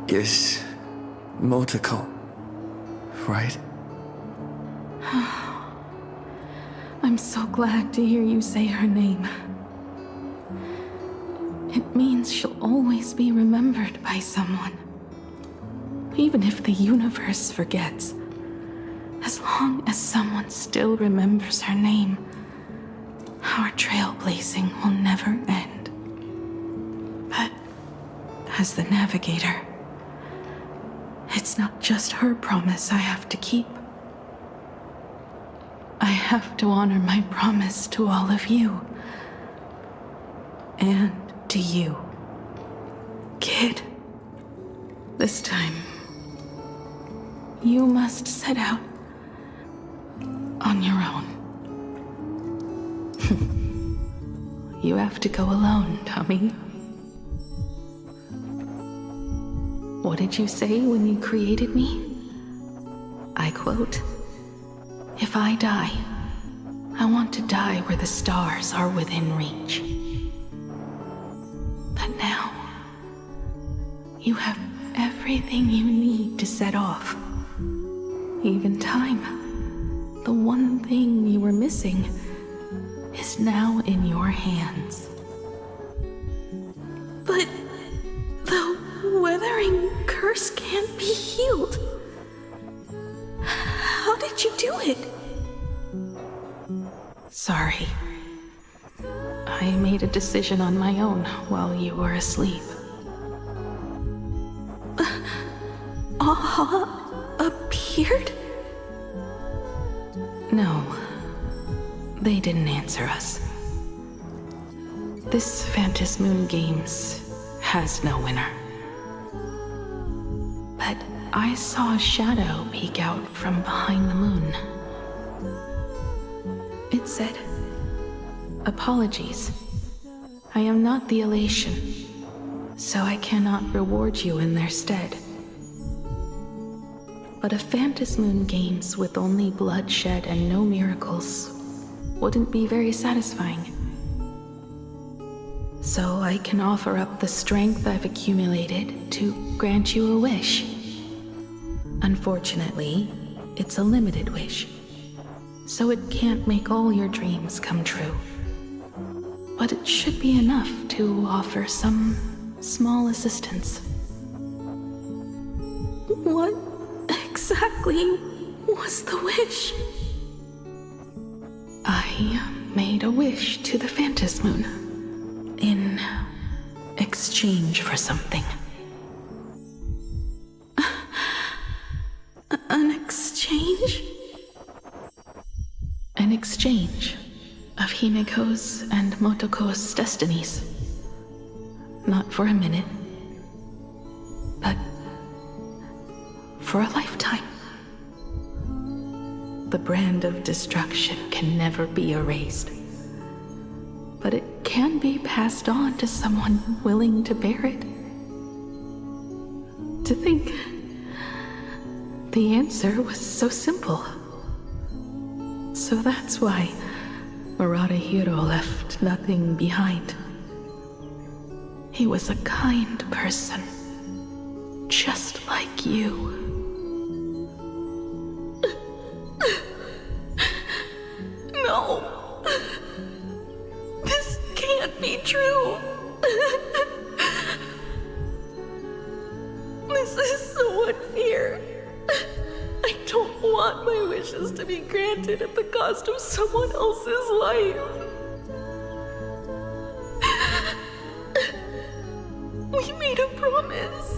is Motoko, right? I'm so glad to hear you say her name. It means she'll always be remembered by someone. Even if the universe forgets, as long as someone still remembers her name, our trailblazing will never end. But as the navigator, it's not just her promise I have to keep. I have to honor my promise to all of you. And to you. Kid. This time, you must set out on your own. You have to go alone, Tommy. What did you say when you created me? I quote, "If I die, I want to die where the stars are within reach." But now, you have everything you need to set off. Even time. The one thing you were missing is now in your hands. But the weathering curse can't be healed. How did you do it? Sorry. I made a decision on my own while you were asleep. Aha appeared? No, They didn't answer us. This Phantom Moon Games has no winner. But I saw a shadow peek out from behind the moon. It said, "Apologies. I am not the elation, so I cannot reward you in their stead. But a Phantom Moon Games with only bloodshed and no miracles wouldn't be very satisfying. So I can offer up the strength I've accumulated to grant you a wish. Unfortunately, it's a limited wish, so it can't make all your dreams come true. But it should be enough to offer some small assistance." What exactly was the wish? I made a wish to the Phantom Moon in exchange for something. An exchange? An exchange of Himiko's and Motoko's destinies. Not for a minute, but for a lifetime. The brand of destruction can never be erased, but it can be passed on to someone willing to bear it. To think the answer was so simple. So that's why Murata-hiro left nothing behind. He was a kind person, just like you. No. This can't be true. This is so unfair. I don't want my wishes to be granted at the cost of someone else's life. We made a promise.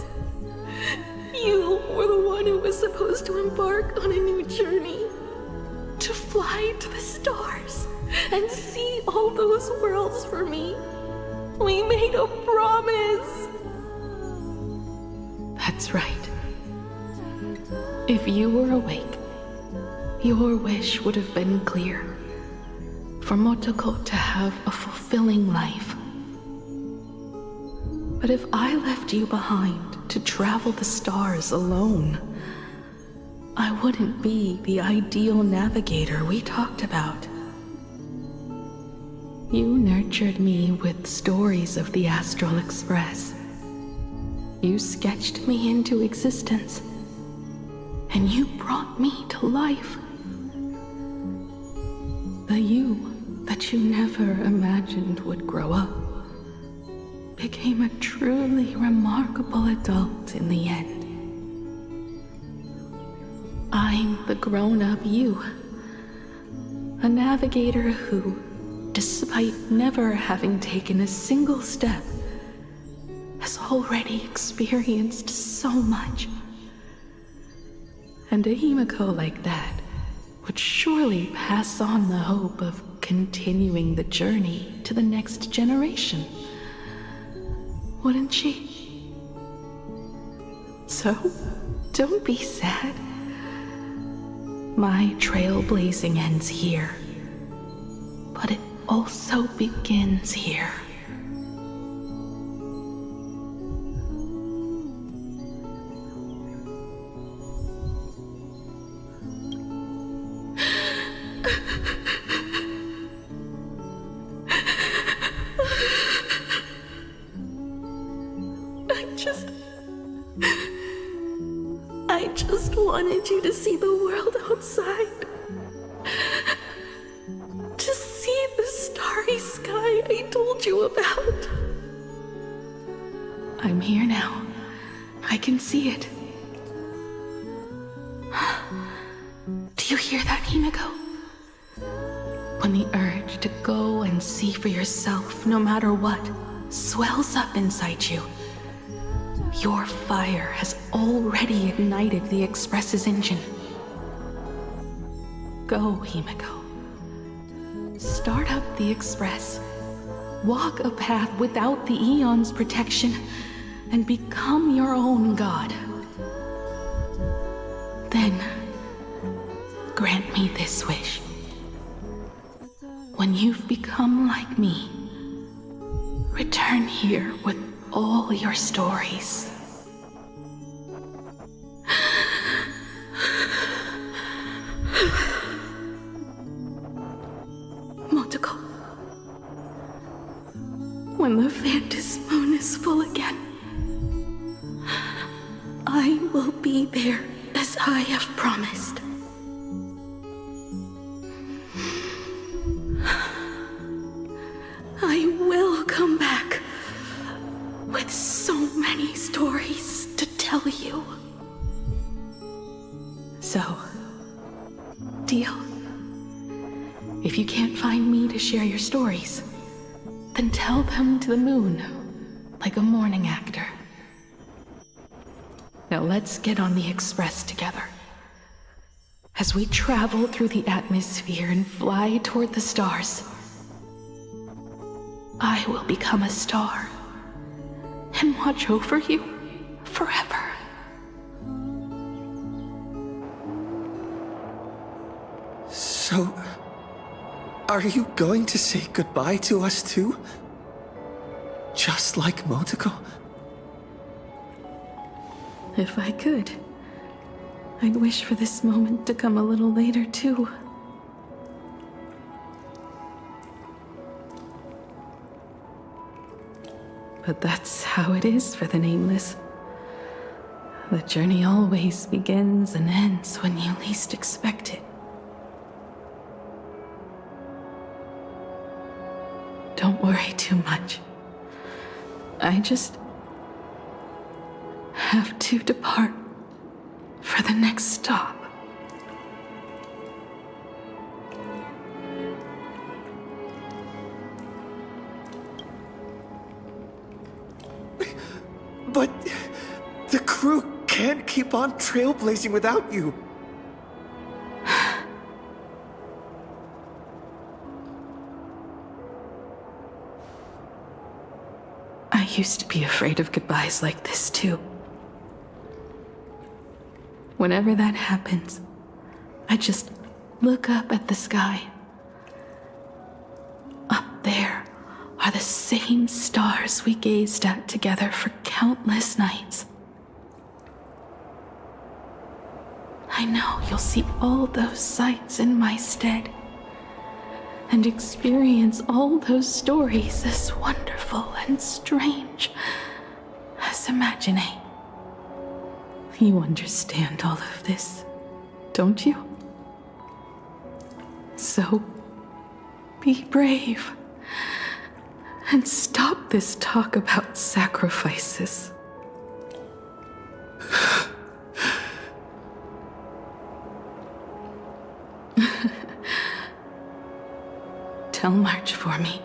You were the one who was supposed to embark on a new journey. To fly to the stars and see all those worlds for me. We made a promise. That's right. If you were awake, your wish would have been clear. For Motoko to have a fulfilling life. But if I left you behind to travel the stars alone, I wouldn't be the ideal navigator we talked about. You nurtured me with stories of the Astral Express. You sketched me into existence, and you brought me to life. The you that you never imagined would grow up became a truly remarkable adult in the end. I'm the grown-up you, a navigator who, despite never having taken a single step, has already experienced so much. And a Himiko like that would surely pass on the hope of continuing the journey to the next generation, wouldn't she? So, don't be sad. My trailblazing ends here, but it also begins here. I just wanted you to see the world outside. To see the starry sky I told you about. I'm here now. I can see it. Do you hear that, Himiko? When the urge to go and see for yourself, no matter what, swells up inside you, your fire has already ignited the Express's engine. Go, Himiko. Start up the Express. Walk a path without the Eon's protection, and become your own god. Then, grant me this wish. When you've become like me, return here with all your stories. Motoko, when the Phantom Moon is full again, I will be there as I have promised. I will come back with so many stories to tell you. So, deal? If you can't find me to share your stories, then tell them to the moon, like a morning actor. Now let's get on the Express together. As we travel through the atmosphere and fly toward the stars, I will become a star and watch over you forever. So, are you going to say goodbye to us too? Just like Motoko? If I could, I'd wish for this moment to come a little later too. But that's how it is for the Nameless. The journey always begins and ends when you least expect it. Don't worry too much. I just have to depart for the next stop. But the crew can't keep on trailblazing without you. I used to be afraid of goodbyes like this too. Whenever that happens, I just look up at the sky. Up there are the same stars we gazed at together for countless nights. I know you'll see all those sights in my stead and experience all those stories as wonderful and strange as imagining. You understand all of this, don't you? So, be brave and stop this talk about sacrifices. Tell March for me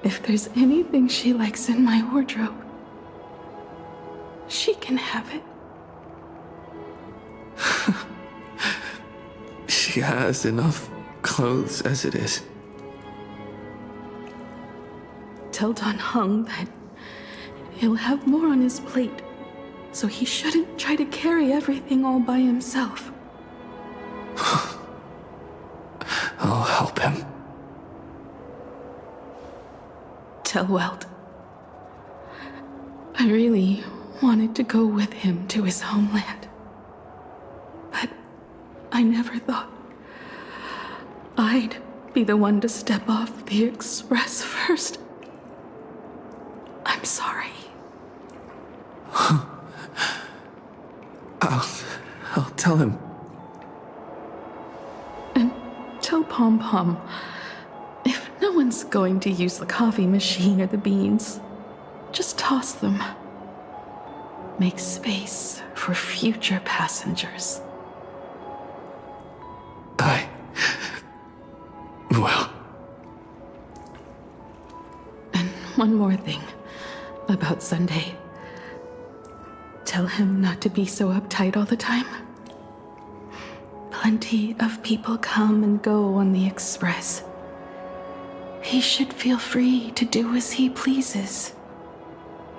if there's anything she likes in my wardrobe. She can have it. She has enough clothes as it is. Tell Don Hung that he'll have more on his plate, so he shouldn't try to carry everything all by himself. I'll help him. Tell Welt I really wanted to go with him to his homeland, but I never thought I'd be the one to step off the Express first. I'm sorry. I'll tell him. And tell Pom Pom, if no one's going to use the coffee machine or the beans, just toss them. Make space for future passengers. Well. And one more thing about Sunday. Tell him not to be so uptight all the time. Plenty of people come and go on the Express. He should feel free to do as he pleases,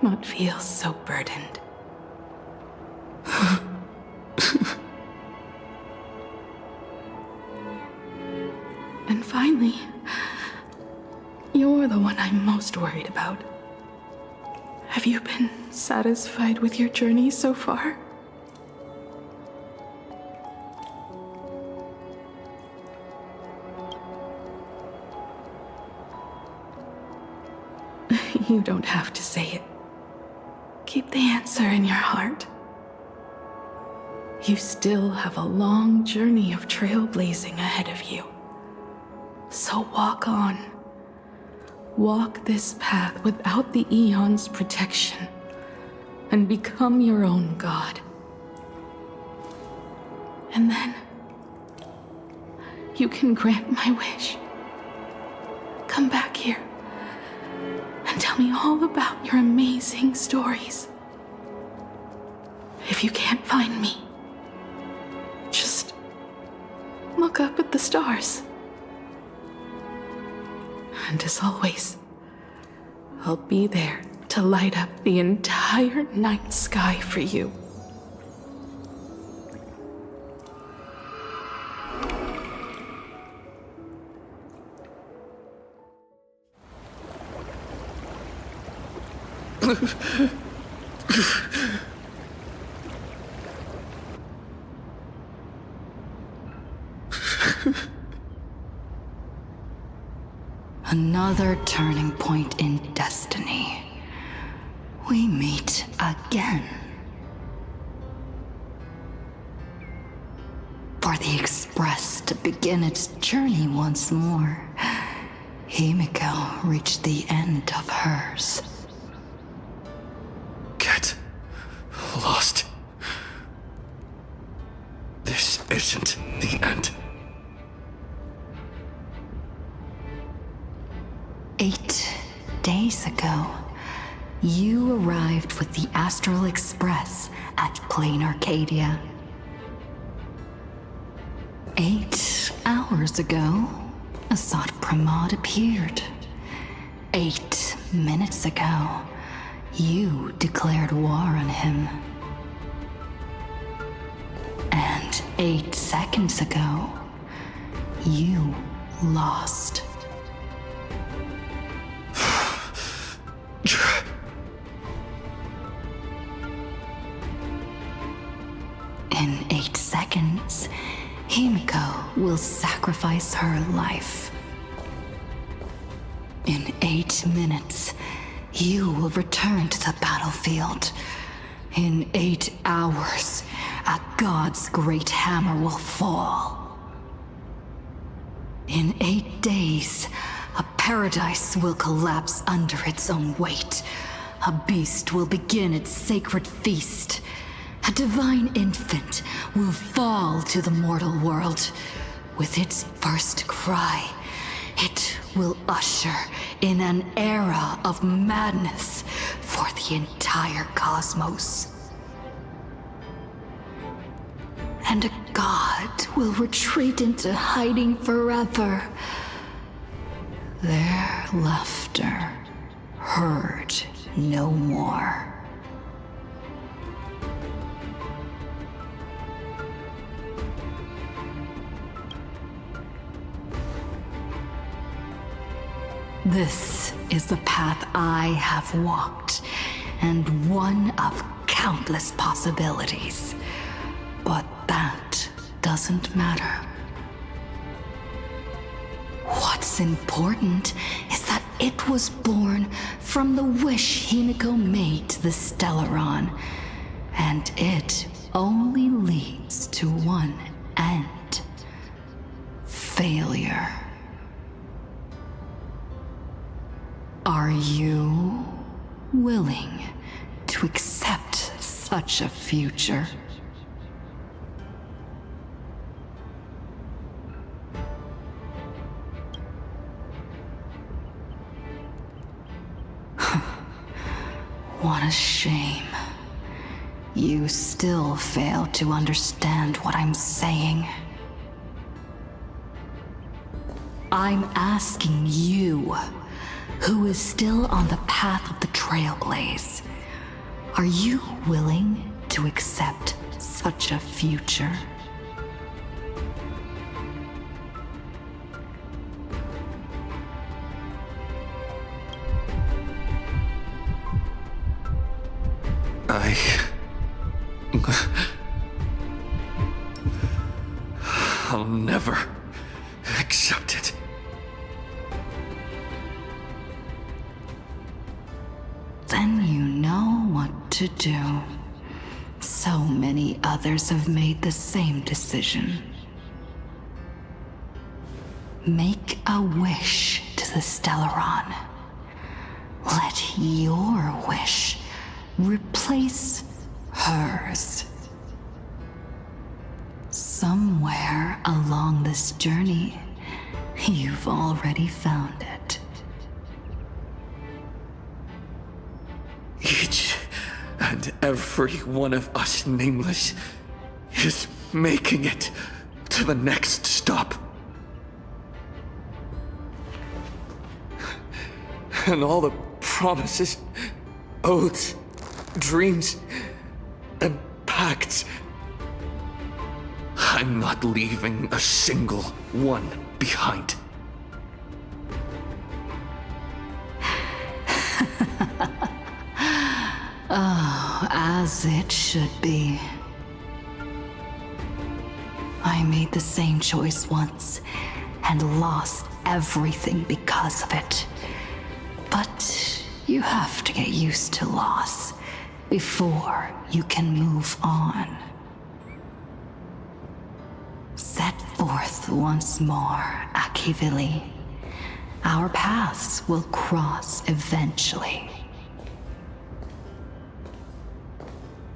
not feel so burdened. And finally, you're the one I'm most worried about. Have you been satisfied with your journey so far? You don't have to say it. Keep the answer in your heart. You still have a long journey of trailblazing ahead of you. So walk on. Walk this path without the Eon's protection, and become your own god. And then, you can grant my wish. Come back here and tell me all about your amazing stories. If you can't find me, just look up at the stars. And as always, I'll be there to light up the entire night sky for you. Another turning point in destiny. We meet again. For the Express to begin its journey once more, Himiko reached the end of hers. Get lost. This isn't the end. 8 days ago, you arrived with the Astral Express at Plain Arcadia. 8 hours ago, Assad Pramod appeared. 8 minutes ago, you declared war on him. And 8 seconds ago, you lost. In 8 seconds, Himiko will sacrifice her life. In 8 minutes, you will return to the battlefield. In 8 hours, a god's great hammer will fall. In 8 days, a paradise will collapse under its own weight. A beast will begin its sacred feast. A divine infant will fall to the mortal world. With its first cry, it will usher in an era of madness for the entire cosmos. And a god will retreat into hiding forever. Their laughter heard no more. This is the path I have walked, and one of countless possibilities. But that doesn't matter. What's important is that it was born from the wish Himiko made to the Stellaron, and it only leads to one end: failure. Are you willing to accept such a future? What a shame. You still fail to understand what I'm saying. I'm asking you, who is still on the path of the Trailblaze. Are you willing to accept such a future? I'll never accept it. Then you know what to do. So many others have made the same decision. Make a wish to the Stellaron. Let your wish replace hers. Somewhere along this journey, you've already found it. Each and every one of us nameless is making it to the next stop. And all the promises, oaths, dreams, and pacts, I'm not leaving a single one behind. Oh, as it should be. I made the same choice once and lost everything because of it. But you have to get used to loss before you can move on. Set forth once more, Akivili. Our paths will cross eventually.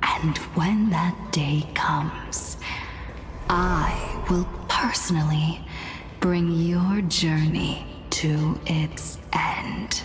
And when that day comes, I will personally bring your journey to its end.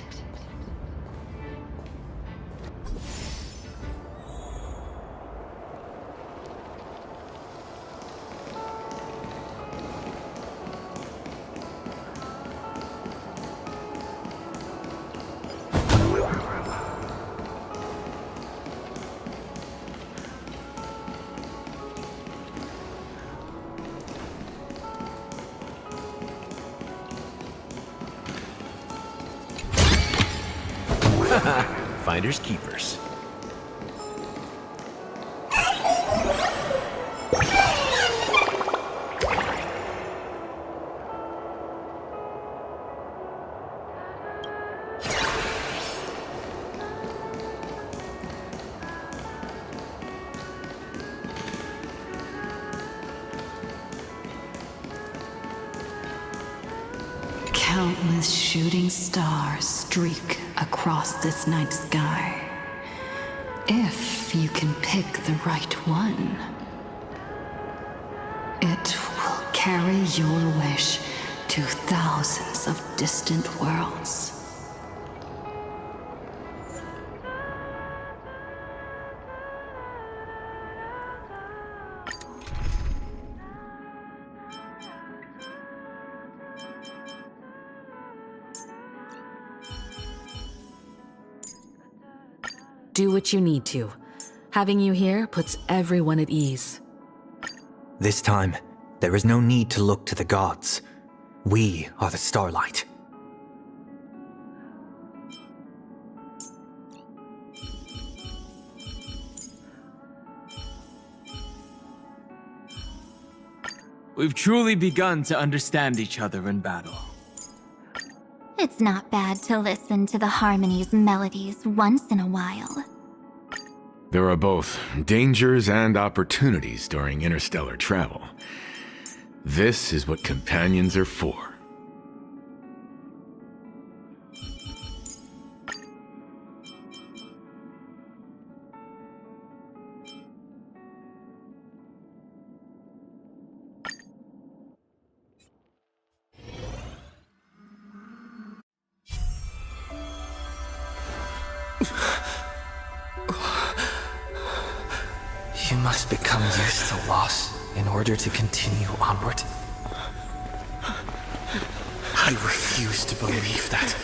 Finders keepers. Countless shooting stars streak across this night sky. If you can pick the right one, it will carry your wish to thousands of distant worlds. Do what you need to. Having you here puts everyone at ease. This time, there is no need to look to the gods. We are the starlight. We've truly begun to understand each other in battle. It's not bad to listen to the harmony's melodies once in a while. There are both dangers and opportunities during interstellar travel. This is what companions are for. You must become used to loss in order to continue onward. I refuse to believe that.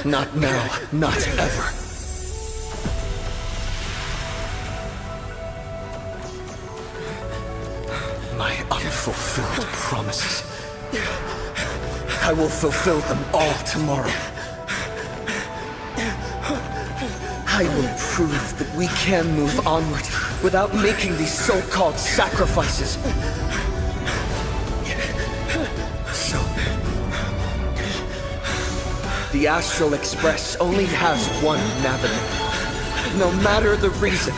Not now, not ever. My unfulfilled promises. I will fulfill them all tomorrow. I will prove that we can move onward without making these so-called sacrifices. So, the Astral Express only has one navigator, no matter the reason.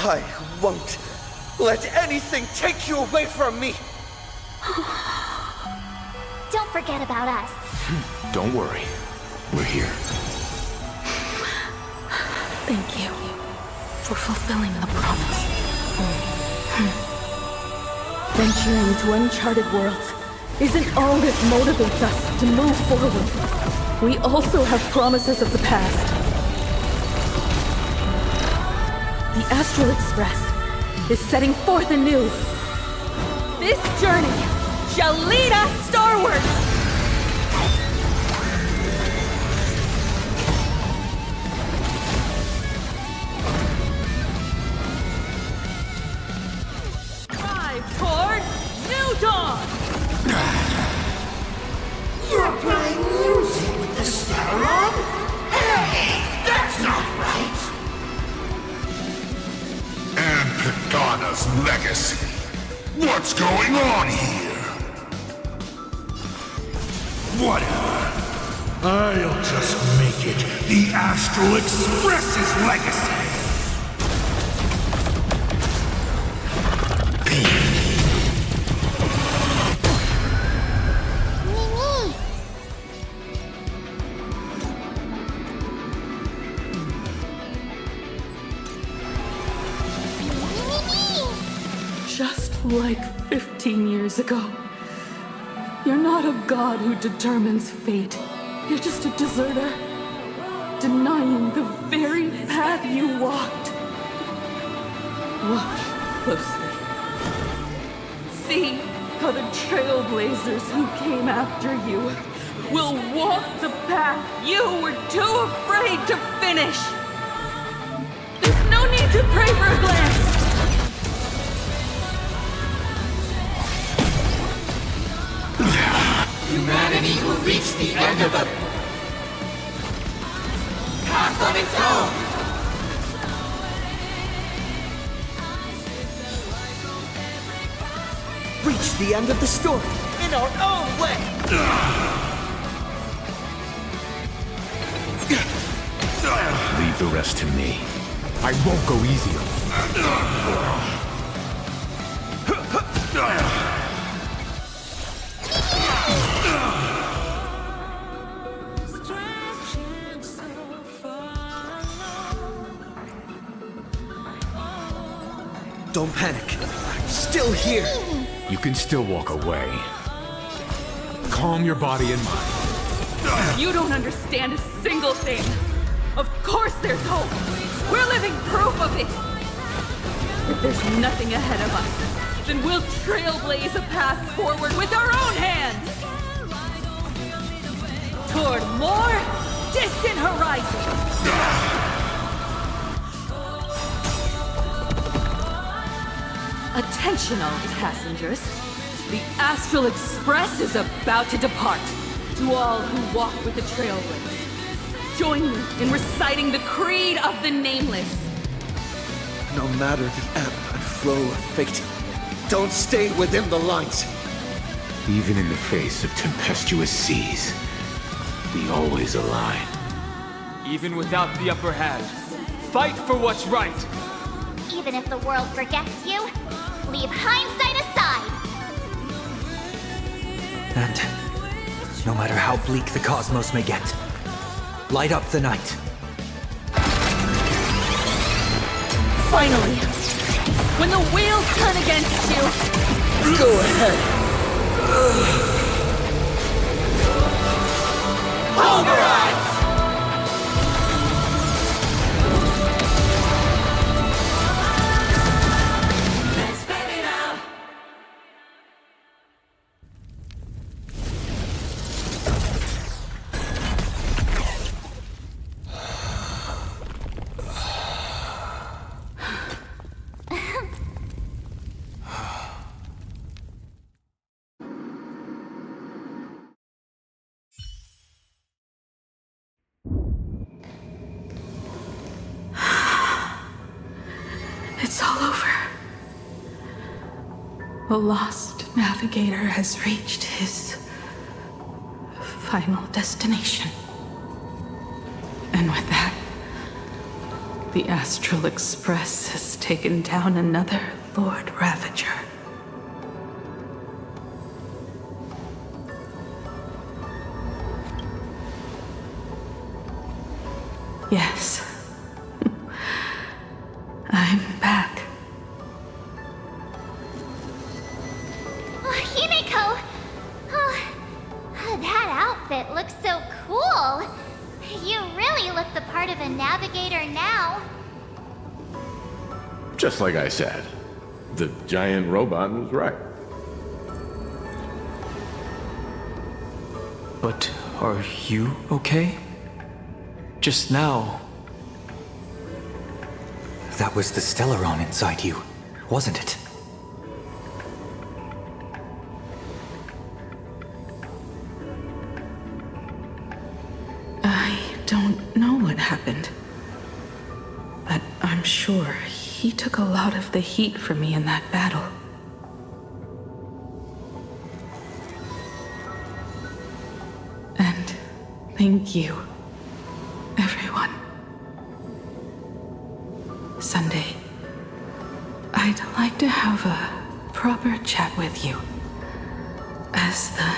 I won't let anything take you away from me! Don't forget about us. Don't worry. We're here. Thank you for fulfilling the promise. Venturing into uncharted worlds isn't all that motivates us to move forward. We also have promises of the past. The Astral Express is setting forth anew. This journey shall lead us starward! Drive toward New Dawn! You're playing music with the Starlog? Hey, that's not right! And Pagana's legacy. What's going on here? Whatever. I'll just make it the Astral Express's legacy. Just like 15 years ago. You're not a god who determines fate. You're just a deserter, denying the very path you walked. Watch closely. See how the trailblazers who came after you will walk the path you were too afraid to finish. There's no need to pray for a glance. Humanity will reach the end of the path on its own! Reach the end of the story in our own way! Leave the rest to me. I won't go easy on Don't panic. I'm still here. You can still walk away. Calm your body and mind. You don't understand a single thing. Of course there's hope. We're living proof of it. If there's nothing ahead of us, then we'll trailblaze a path forward with our own hands. Toward more distant horizons. Attention all passengers. The Astral Express is about to depart. To all who walk with the Trailblaze, join me in reciting the Creed of the Nameless. No matter the ebb and flow of fate, don't stay within the lines. Even in the face of tempestuous seas, we always align. Even without the upper hand, fight for what's right. Even if the world forgets you, leave hindsight aside. And no matter how bleak the cosmos may get, light up the night. Finally, when the wheels turn against you, go ahead. Pulverize! It's all over. The lost navigator has reached his final destination. And with that, the Astral Express has taken down another Lord Ravager. Yes. I'm back. Oh, Himiko! Oh, that outfit looks so cool. You really look the part of a navigator now. Just like I said, the giant robot was right. But are you okay? Just now. That was the Stellaron inside you, wasn't it? I don't know what happened. But I'm sure he took a lot of the heat from me in that battle. And thank you, everyone. Sunday, I'd like to have a proper chat with you. As the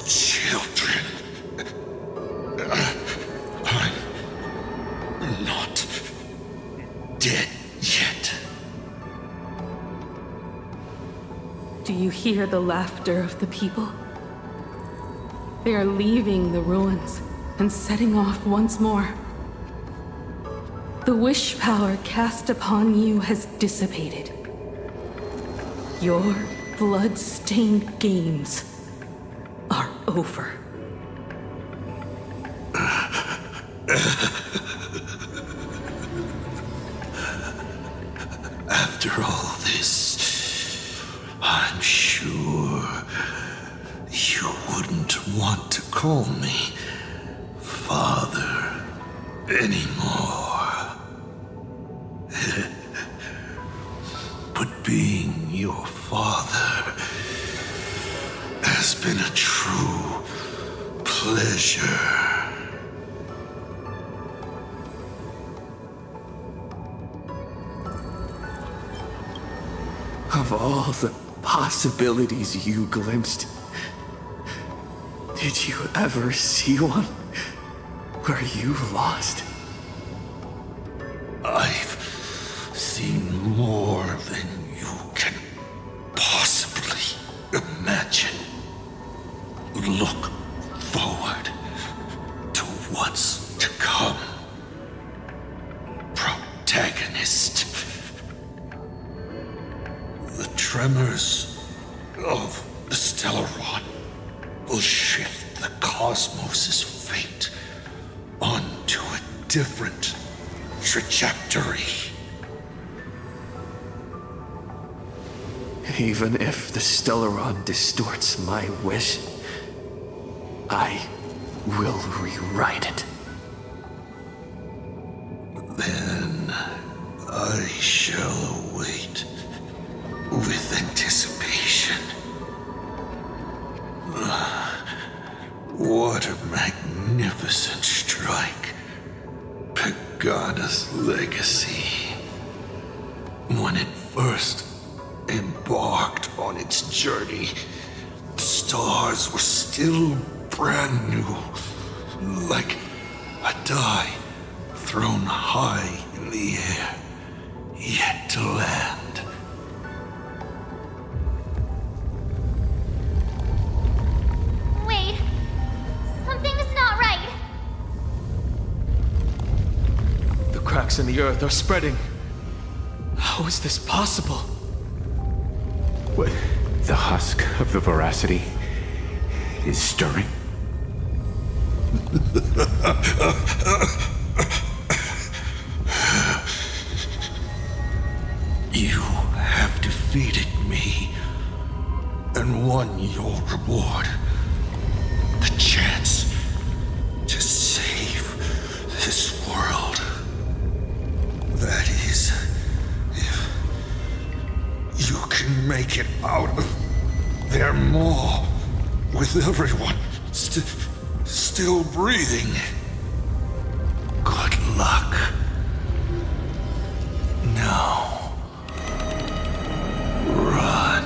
Children. I'm not dead yet. Do you hear the laughter of the people? They are leaving the ruins and setting off once more. The wish power cast upon you has dissipated. Your blood-stained games are over. After all this, I'm sure you wouldn't want to call me Father anymore. But being your father has been a true pleasure. Of all the possibilities you glimpsed, did you ever see one where you lost? I've seen more than you can possibly imagine. Look forward to what's to come. Protagonist. The tremors of the Stellaron will shift the cosmos's fate onto a different trajectory. Even if the Stellaron distorts my wish, I will rewrite it. Then I shall await with anticipation. What a magnificent strike. Pagana's legacy. When it first embarked on its journey, the stars were still brand new, like a die thrown high in the air, yet to land. Wait, something's not right. The cracks in the earth are spreading. How is this possible? What? The husk of the veracity is stirring? You have defeated me and won your reward. The You can make it out of there more with everyone still breathing. Good luck. Now, run.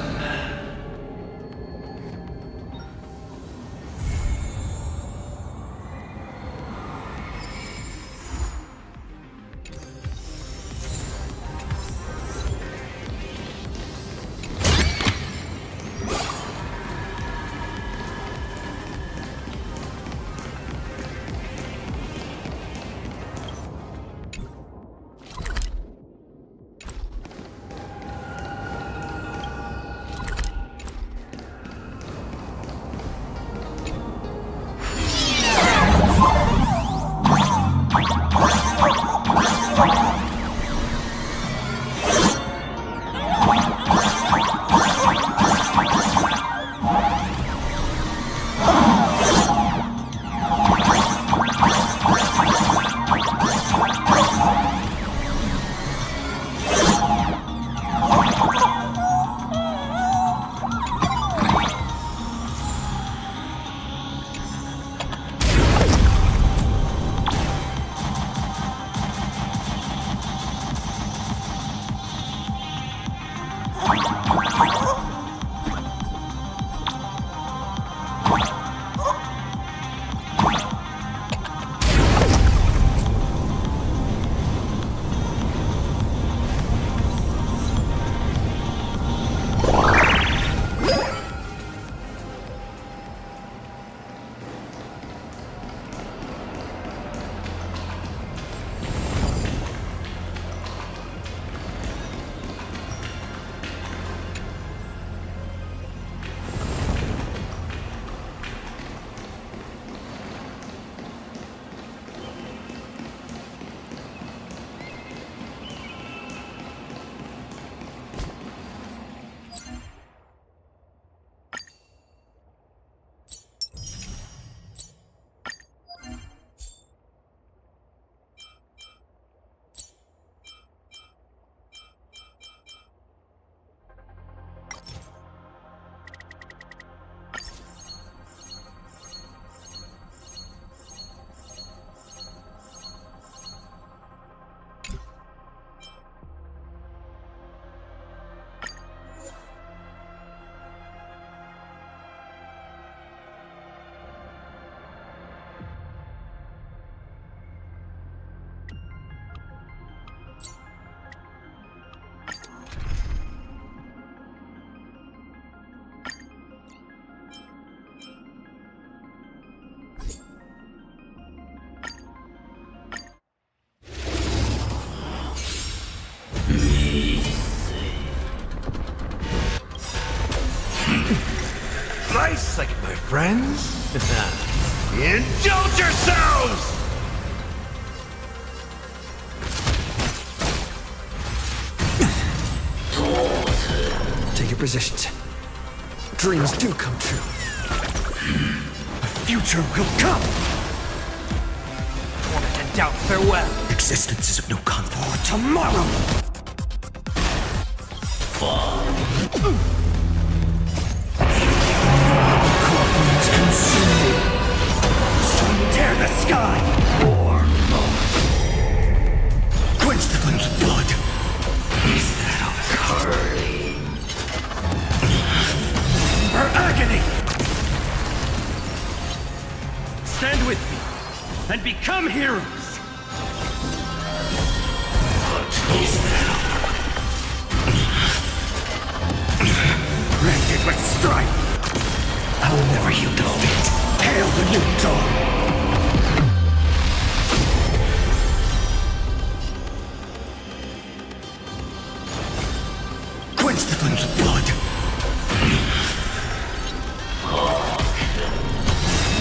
Nice second, my friends. Indulge yourselves! Take your positions. Dreams do come true. A future will come! Torment and doubt, farewell! Existence is of no consequence. For tomorrow! Corpulence consume me. Sun tear the sky! Quench the flames of blood. Is that a curling? For agony! Stand with me and become heroes! Is that branded with strife! I will never yield defeat! Hail the new dawn! Quench the flames of blood.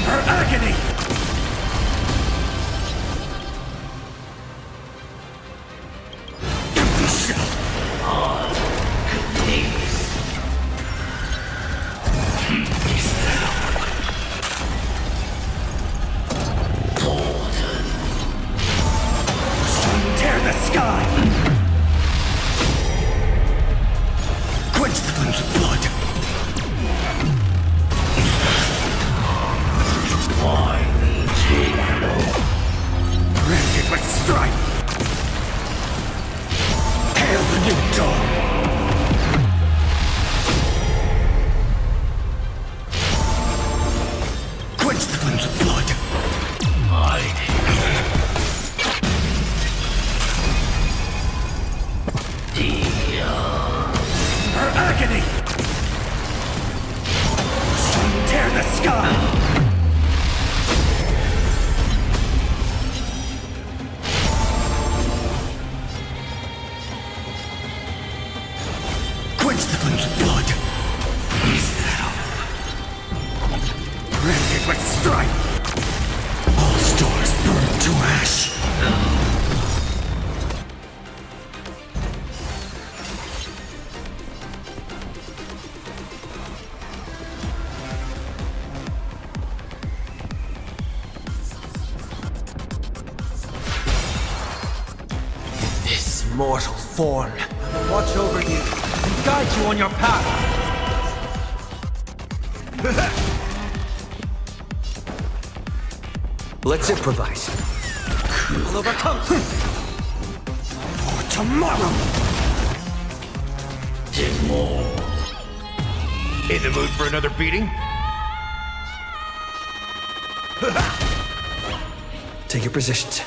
For agony! Empty shell. Sun tear the sky! Quench the flames of blood. Rend it with strife. Hail the new dawn. Quench the flames of blood. Her agony! Sun tear the sky! Quench the flames of blood! Rend it with strife! All stars burn to ash! Mortal form, watch over you and guide you on your path. Let's improvise. We'll overcome. For tomorrow! In the mood for another beating? Take your positions.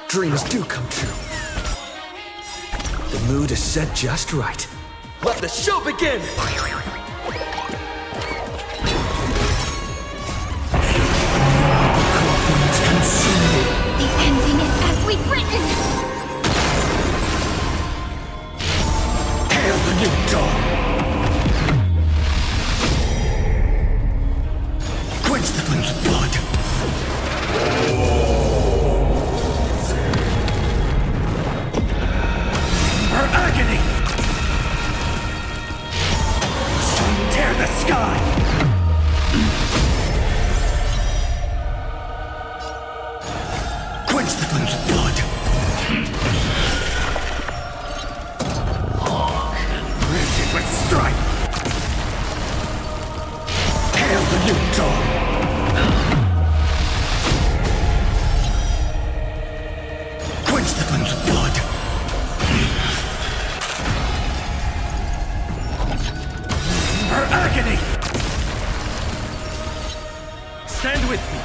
Dreams do come true. The mood is set just right. Let the show begin! The ending is as we've written. Hail the new dawn! Quench the flames of blood! Her agony! Sun tear the sky! Quench the flames of blood! Rend it with strife! Hail the new dawn! Quench the flames of blood! Her agony! Stand with me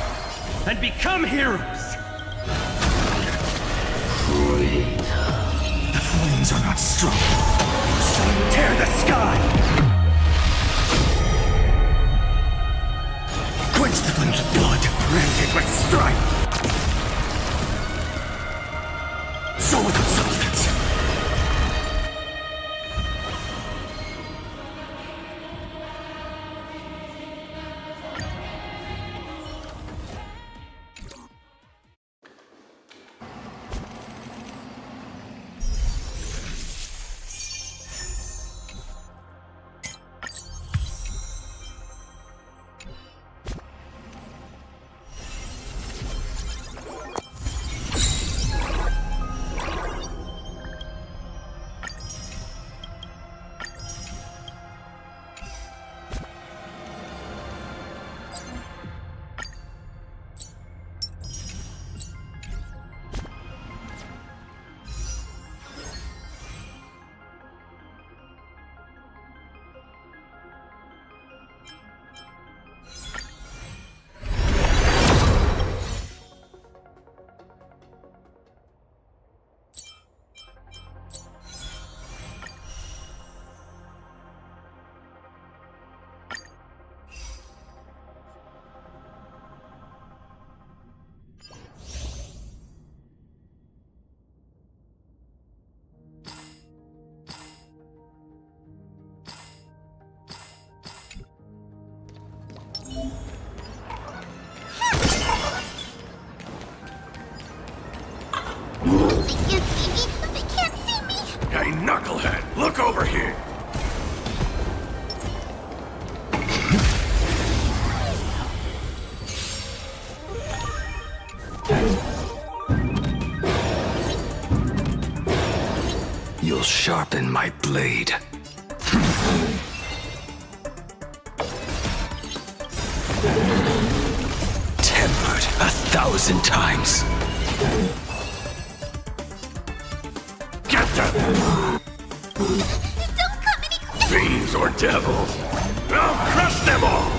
and become heroes! The flames are not strong. Sun tear the sky! Quench the flames of blood! Rend it with strife! Soul without substance! Hey, knucklehead, look over here! You'll sharpen my blade. Tempered 1,000 times. Get them! Don't come any closer! Fiends or devils! I'll crush them all!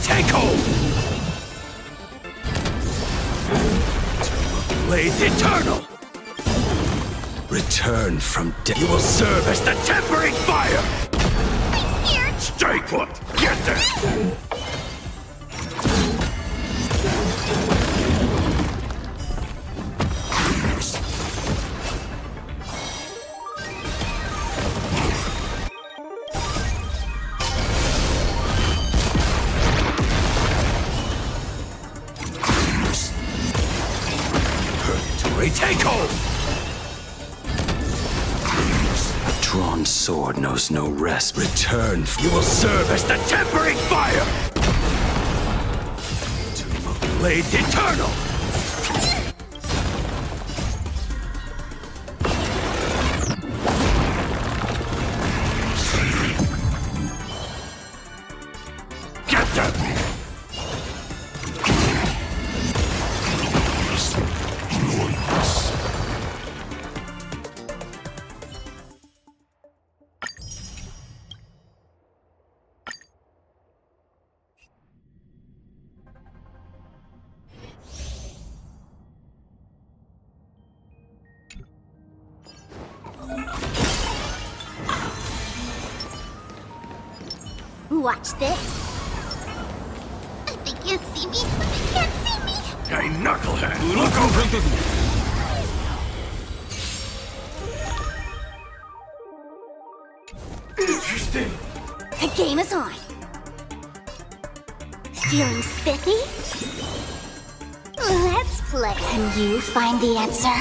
Take hold! Blades eternal! Return from death. You will serve as the tempering fire! I'm scared! Stay put! Get there! Take hold! A drawn sword knows no rest. Return. You will serve as the tempering fire! Tomb of Blades eternal! Get them! Watch this. They can't see me. They can't see me. Hey, knucklehead! Look over! Interesting. The game is on. Feeling spiffy? Let's play. Can you find the answer?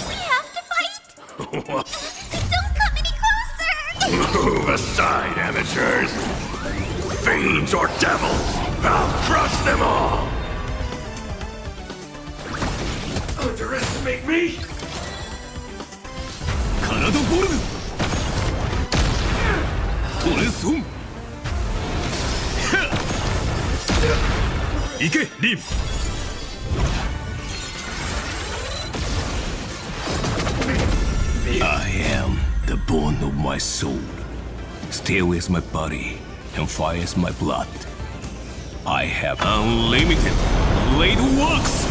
We have to fight! Don't come any closer! Move aside, amateurs! Fiends or devils! I'll crush them all! Underestimate me? カナドボルグトレソン行けリン I am the bone of my soul. Steel is my body, and fire is my blood. I have unlimited blade works!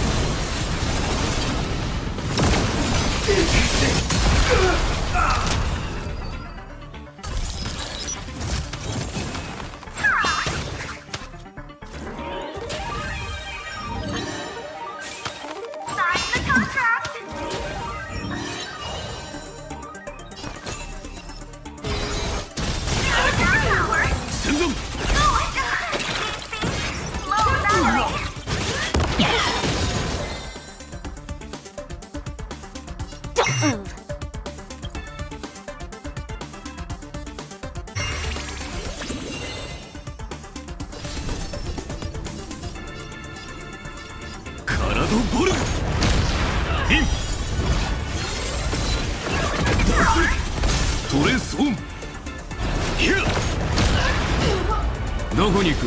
トレースオン。ヒュッ。どこに行く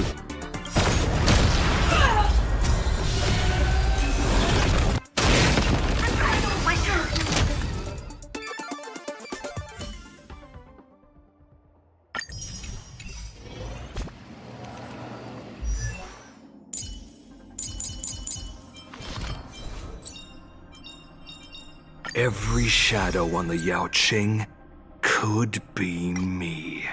？Every shadow on the Yao Qing could be me.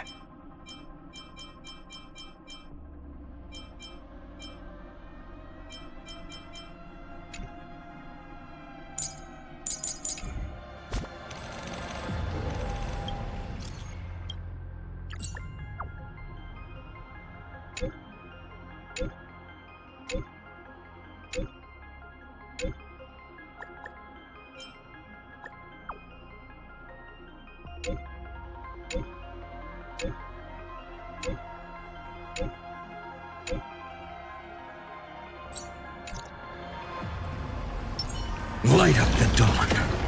Light up the dawn.